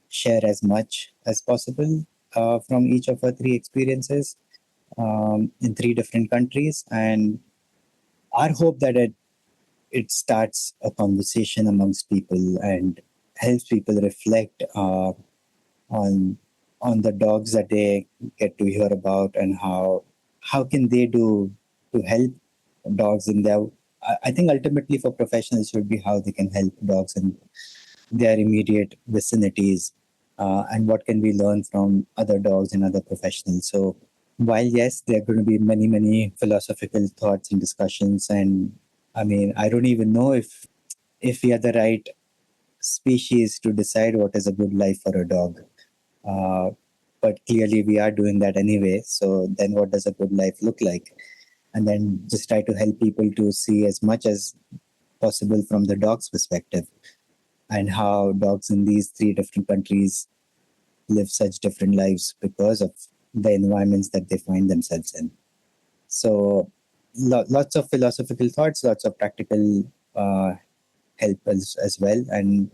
share as much as possible from each of our three experiences in three different countries, and our hope that it starts a conversation amongst people and helps people reflect on the dogs that they get to hear about, and how can they do to help dogs in their. I think ultimately for professionals should be how they can help dogs in their immediate vicinities, and what can we learn from other dogs and other professionals. So while yes, there are going to be many philosophical thoughts and discussions, and I mean, I don't even know if we are the right species to decide what is a good life for a dog. Uh, but clearly we are doing that anyway. So then what does a good life look like? And then just try to help people to see as much as possible from the dog's perspective, and how dogs in these three different countries live such different lives because of the environments that they find themselves in. So lots of philosophical thoughts, lots of practical help as well. And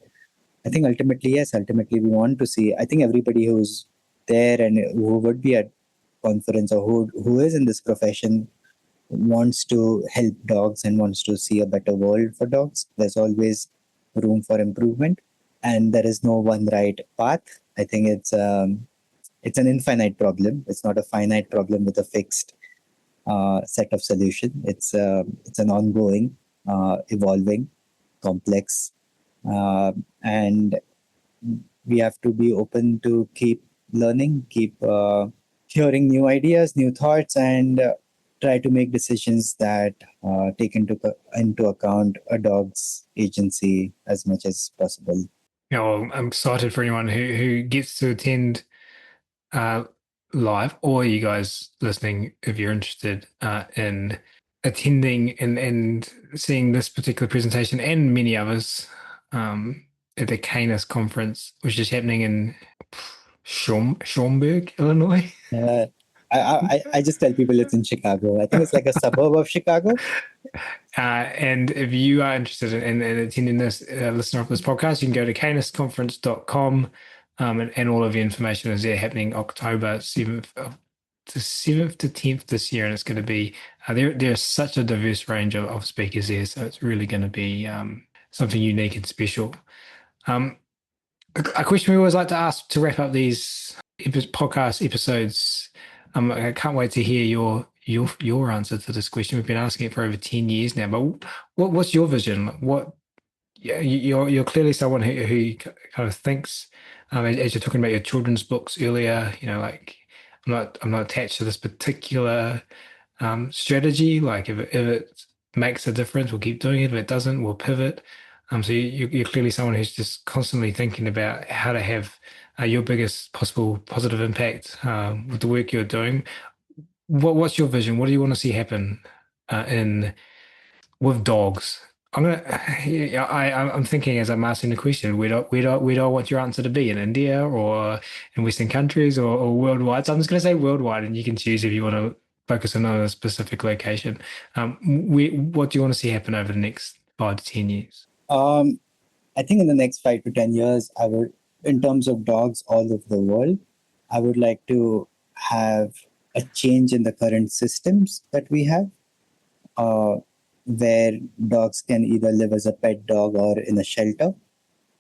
I think ultimately we want to see, I think everybody who's there and who would be at conference, or who is in this profession, wants to help dogs and wants to see a better world for dogs. There's always room for improvement, and there is no one right path. I think it's an infinite problem. It's not a finite problem with a fixed set of solution. It's an ongoing, evolving, complex, and we have to be open to keep learning, keep hearing new ideas, new thoughts, and try to make decisions that take into account a dog's agency as much as possible. You know, I'm excited for anyone who gets to attend uh, live, or you guys listening, if you're interested in attending and seeing this particular presentation and many others at the Canis conference, which is happening in Schaumburg, Illinois. Uh, I just tell people it's in Chicago. I think it's like a suburb of Chicago. And if you are interested in attending this, listener of this podcast, you can go to canisconference.com, and all of the information is there, happening October 7th the 7th to 10th this year, and it's going to be there's such a diverse range of speakers there, so it's really going to be something unique and special. Um, a question we always like to ask to wrap up these podcast episodes. I can't wait to hear your answer to this question. We've been asking it for over 10 years now, but what's your vision? What Yeah, you're clearly someone who kind of thinks, as you're talking about your children's books earlier, like I'm not attached to this particular strategy. Like if it makes a difference, we'll keep doing it. If it doesn't, we'll pivot. So you're clearly someone who's just constantly thinking about how to have your biggest possible positive impact with the work you're doing. What's your vision? What do you want to see happen in with dogs? Yeah, I'm thinking as I'm asking the question, where do I want your answer to be, in India or in Western countries or worldwide? So I'm just going to say worldwide, and you can choose if you want to focus on a specific location. What do you want to see happen over the next 5 to 10 years? Um, I think in the next 5 to 10 years, I would, in terms of dogs all over the world, I would like to have a change in the current systems that we have, uh, where dogs can either live as a pet dog or in a shelter.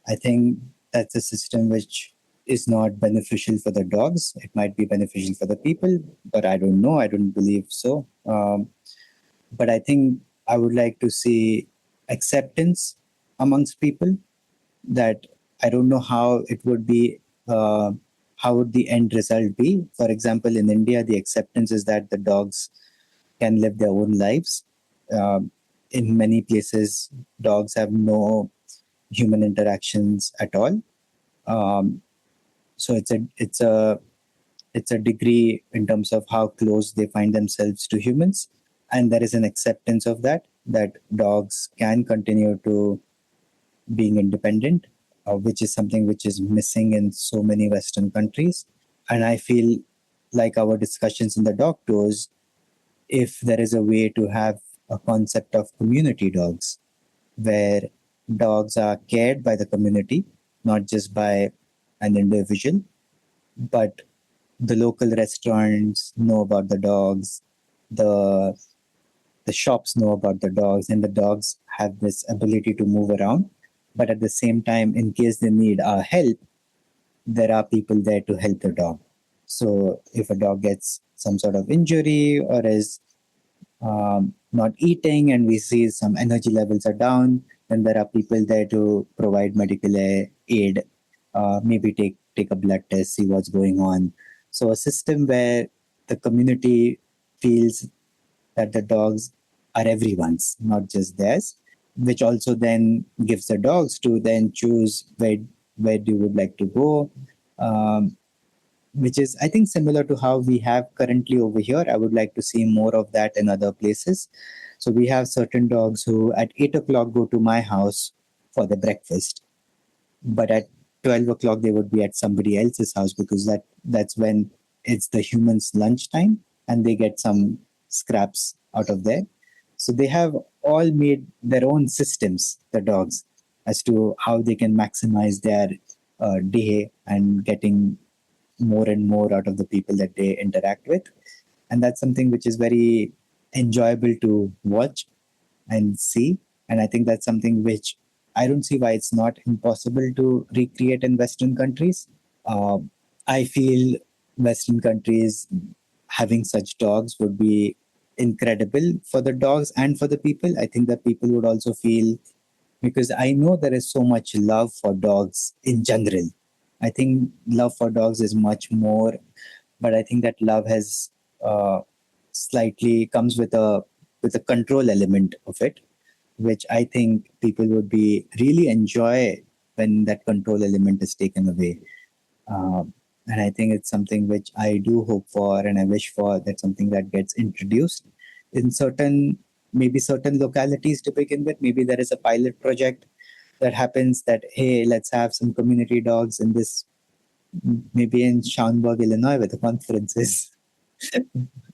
I think that's a system which is not beneficial for the dogs. It might be beneficial for the people, but I don't know. I don't believe so. But I think I would like to see acceptance amongst people, that I don't know how it would be, how would the end result be. For example, in India, the acceptance is that the dogs can live their own lives. In many places, dogs have no human interactions at all. Um, so it's a degree in terms of how close they find themselves to humans, and there is an acceptance of that dogs can continue to being independent, which is something which is missing in so many Western countries. And I feel like our discussions in the dog tours, if there is a way to have a concept of community dogs, where dogs are cared by the community, not just by an individual, but the local restaurants know about the dogs, the the shops know about the dogs, and the dogs have this ability to move around. But at the same time, in case they need our help, there are people there to help the dog. So if a dog gets some sort of injury or is not eating and we see some energy levels are down, then there are people there to provide medical aid, maybe take a blood test, see what's going on. So a system where the community feels that the dogs are everyone's, not just theirs, which also then gives the dogs to then choose where you would like to go, um, which is, I think, similar to how we have currently over here. I would like to see more of that in other places. So we have certain dogs who at 8 o'clock go to my house for the breakfast, but at 12 o'clock they would be at somebody else's house, because that's when it's the humans' lunchtime and they get some scraps out of there. So they have all made their own systems, the dogs, as to how they can maximize their day and getting more and more out of the people that they interact with. And that's something which is very enjoyable to watch and see. And I think that's something which I don't see why it's not impossible to recreate in Western countries. Uh, I feel Western countries having such dogs would be incredible for the dogs and for the people. I think that people would also feel, because I know there is so much love for dogs in general. I think love for dogs is much more, but I think that love has slightly comes with a control element of it, which I think people would be really enjoy when that control element is taken away. And I think it's something which I do hope for and I wish for, that something that gets introduced in maybe certain localities to begin with. Maybe there is a pilot project that happens that, hey, let's have some community dogs in this, maybe in Schaumburg, Illinois, where the conference is.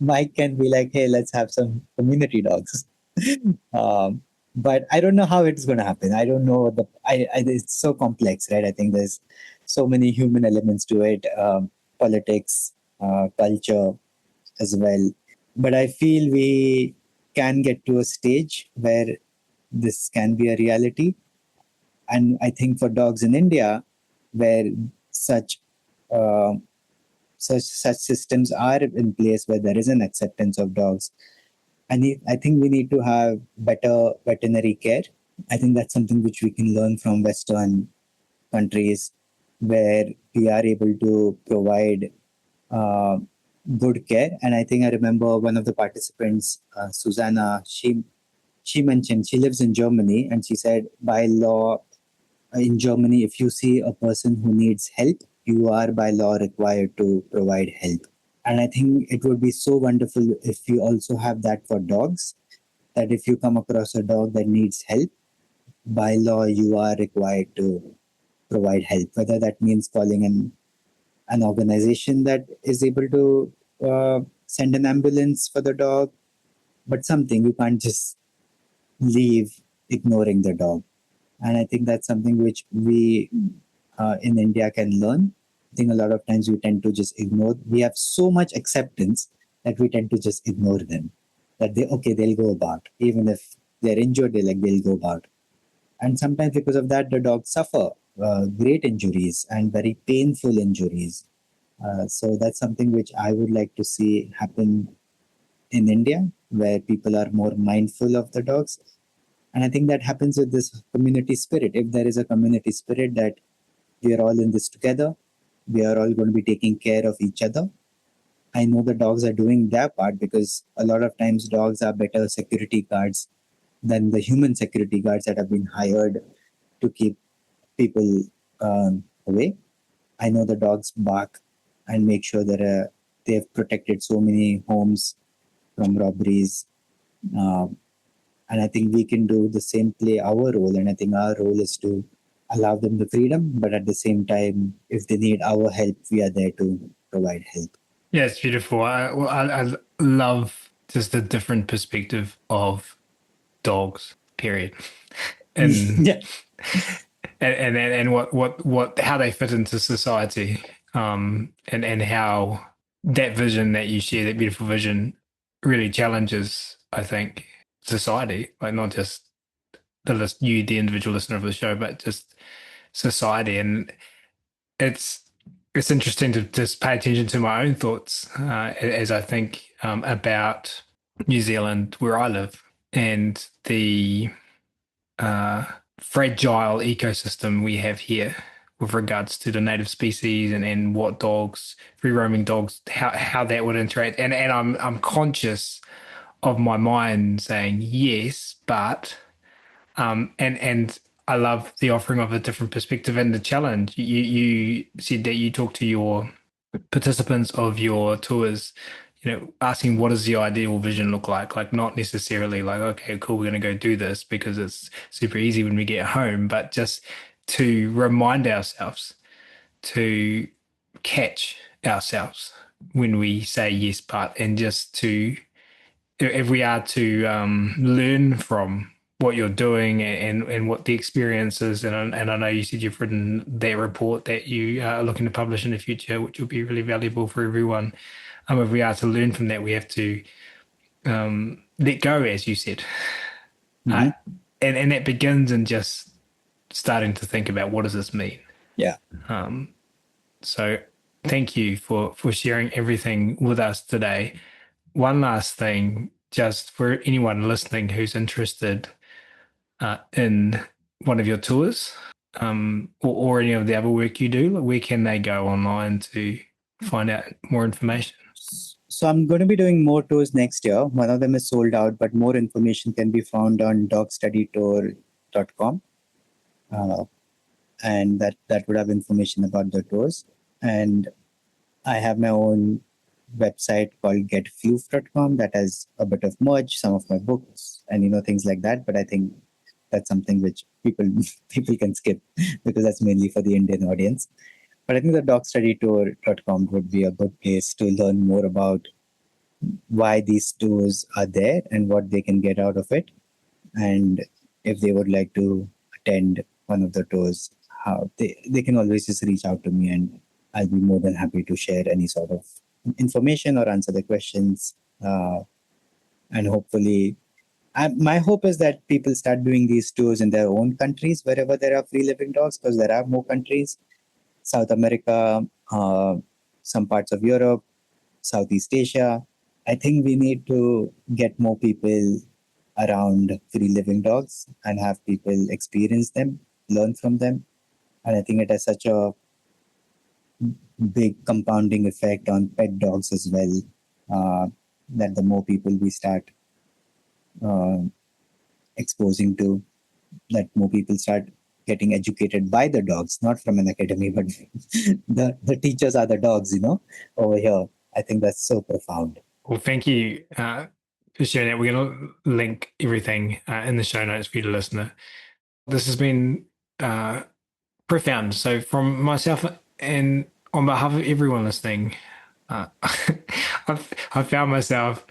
Mike can be like, hey, let's have some community dogs. um, but I don't know how it's going to happen. I don't know. It's so complex, right? I think there's so many human elements to it, politics, culture. as well. But I feel we can get to a stage where this can be a reality. And I think for dogs in India, where such uh, such systems are in place, where there is an acceptance of dogs, I think we need to have better veterinary care. I think that's something which we can learn from Western countries, where we are able to provide uh, good care. And I think I remember one of the participants, Susanna, she mentioned she lives in Germany, and she said by law in Germany, if you see a person who needs help, you are by law required to provide help. And I think it would be so wonderful if we also have that for dogs, that if you come across a dog that needs help, by law, you are required to provide help, whether that means calling an organization that is able to send an ambulance for the dog, but something you can't just leave ignoring the dog. And I think that's something which we in India can learn. I think a lot of times we tend to just ignore. We have so much acceptance that we tend to just ignore them. That they'll go about. Even if they're injured, they'll go about. And sometimes because of that, the dogs suffer great injuries and very painful injuries. So that's something which I would like to see happen in India, where people are more mindful of the dogs. And I think that happens with this community spirit. If there is a community spirit that we are all in this together, we are all going to be taking care of each other. I know the dogs are doing their part, because a lot of times dogs are better security guards than the human security guards that have been hired to keep people away. I know the dogs bark and make sure that they've protected so many homes from robberies. And I think we can do the same, play our role. And I think our role is to allow them the freedom, but at the same time, if they need our help, we are there to provide help. Yeah, it's beautiful. I love just the different perspective of dogs, period. And Yeah. and what how they fit into society. And how that vision that you share, that beautiful vision, really challenges, I think, society. Like not just you, the individual listener of the show, but just society. And it's it's interesting to just pay attention to my own thoughts as I think about New Zealand, where I live, and the uh, fragile ecosystem we have here with regards to the native species and what dogs, free roaming dogs, how that would interact. And I'm conscious of my mind saying yes, but and I love the offering of a different perspective and the challenge. You said that you talk to your participants of your tours, asking what does the ideal vision look like not necessarily like, okay, cool, we're going to go do this because it's super easy when we get home, but just to remind ourselves to catch ourselves when we say yes, but, and just to, if we are to learn from what you're doing and what the experience is, and I know you said you've written that report that you are looking to publish in the future, which will be really valuable for everyone. If we are to learn from that, we have to let go, as you said. Mm-hmm. And that begins in just starting to think about, what does this mean? Yeah. So thank you for sharing everything with us today. One last thing, just for anyone listening who's interested in one of your tours, or any of the other work you do, where can they go online to find out more information? So I'm going to be doing more tours next year. One of them is sold out, but more information can be found on dogstudytour.com. And that would have information about the tours. And I have my own website called getfew.com that has a bit of merch, some of my books, and things like that. But I think that's something which people can skip, because that's mainly for the Indian audience. But I think the dogstudytour.com would be a good place to learn more about why these tours are there and what they can get out of it. And if they would like to attend one of the tours, how they can always just reach out to me, and I'll be more than happy to share any sort of information or answer the questions. And hopefully, my hope is that people start doing these tours in their own countries, wherever there are free living dogs, because there are more countries, South America, some parts of Europe, Southeast Asia. I think we need to get more people around free living dogs and have people experience them, learn from them. And I think it has such a big compounding effect on pet dogs as well, that the more people we start exposing to, that more people start getting educated by the dogs, not from an academy, but the teachers are the dogs, over here. I think that's so profound. Well, thank you for sharing that. We're going to link everything in the show notes for you to listen to. This has been profound. So from myself and on behalf of everyone listening, I've found myself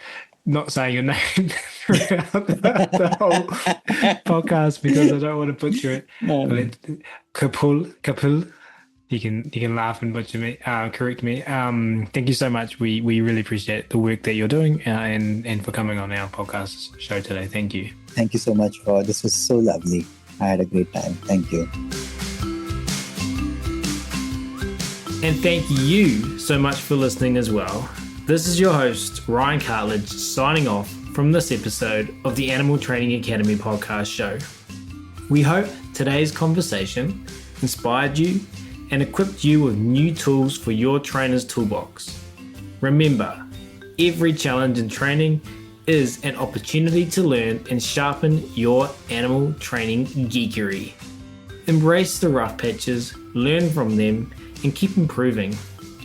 not saying your name throughout the whole podcast because I don't want to butcher it. But Kapil, you can laugh and butcher me, correct me. Thank you so much. We really appreciate the work that you're doing and for coming on our podcast show today. Thank you. Thank you so much this was so lovely. I had a great time. Thank you. And thank you so much for listening as well. This is your host, Ryan Cartlidge, signing off from this episode of the Animal Training Academy podcast show. We hope today's conversation inspired you and equipped you with new tools for your trainer's toolbox. Remember, every challenge in training is an opportunity to learn and sharpen your animal training geekery. Embrace the rough patches, learn from them, and keep improving.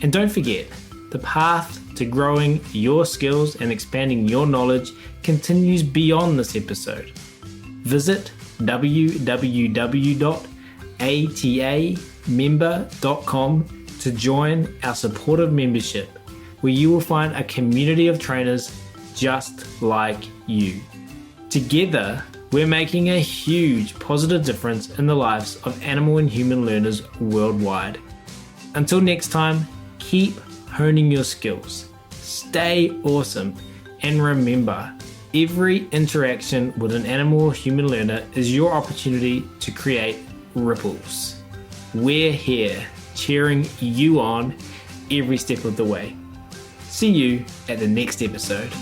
And don't forget, the path to growing your skills and expanding your knowledge continues beyond this episode. Visit www.atamember.com to join our supportive membership, where you will find a community of trainers just like you. Together, we're making a huge positive difference in the lives of animal and human learners worldwide. Until next time, keep honing your skills, stay awesome, and remember, every interaction with an animal or human learner is your opportunity to create ripples. We're here cheering you on every step of the way. See you at the next episode.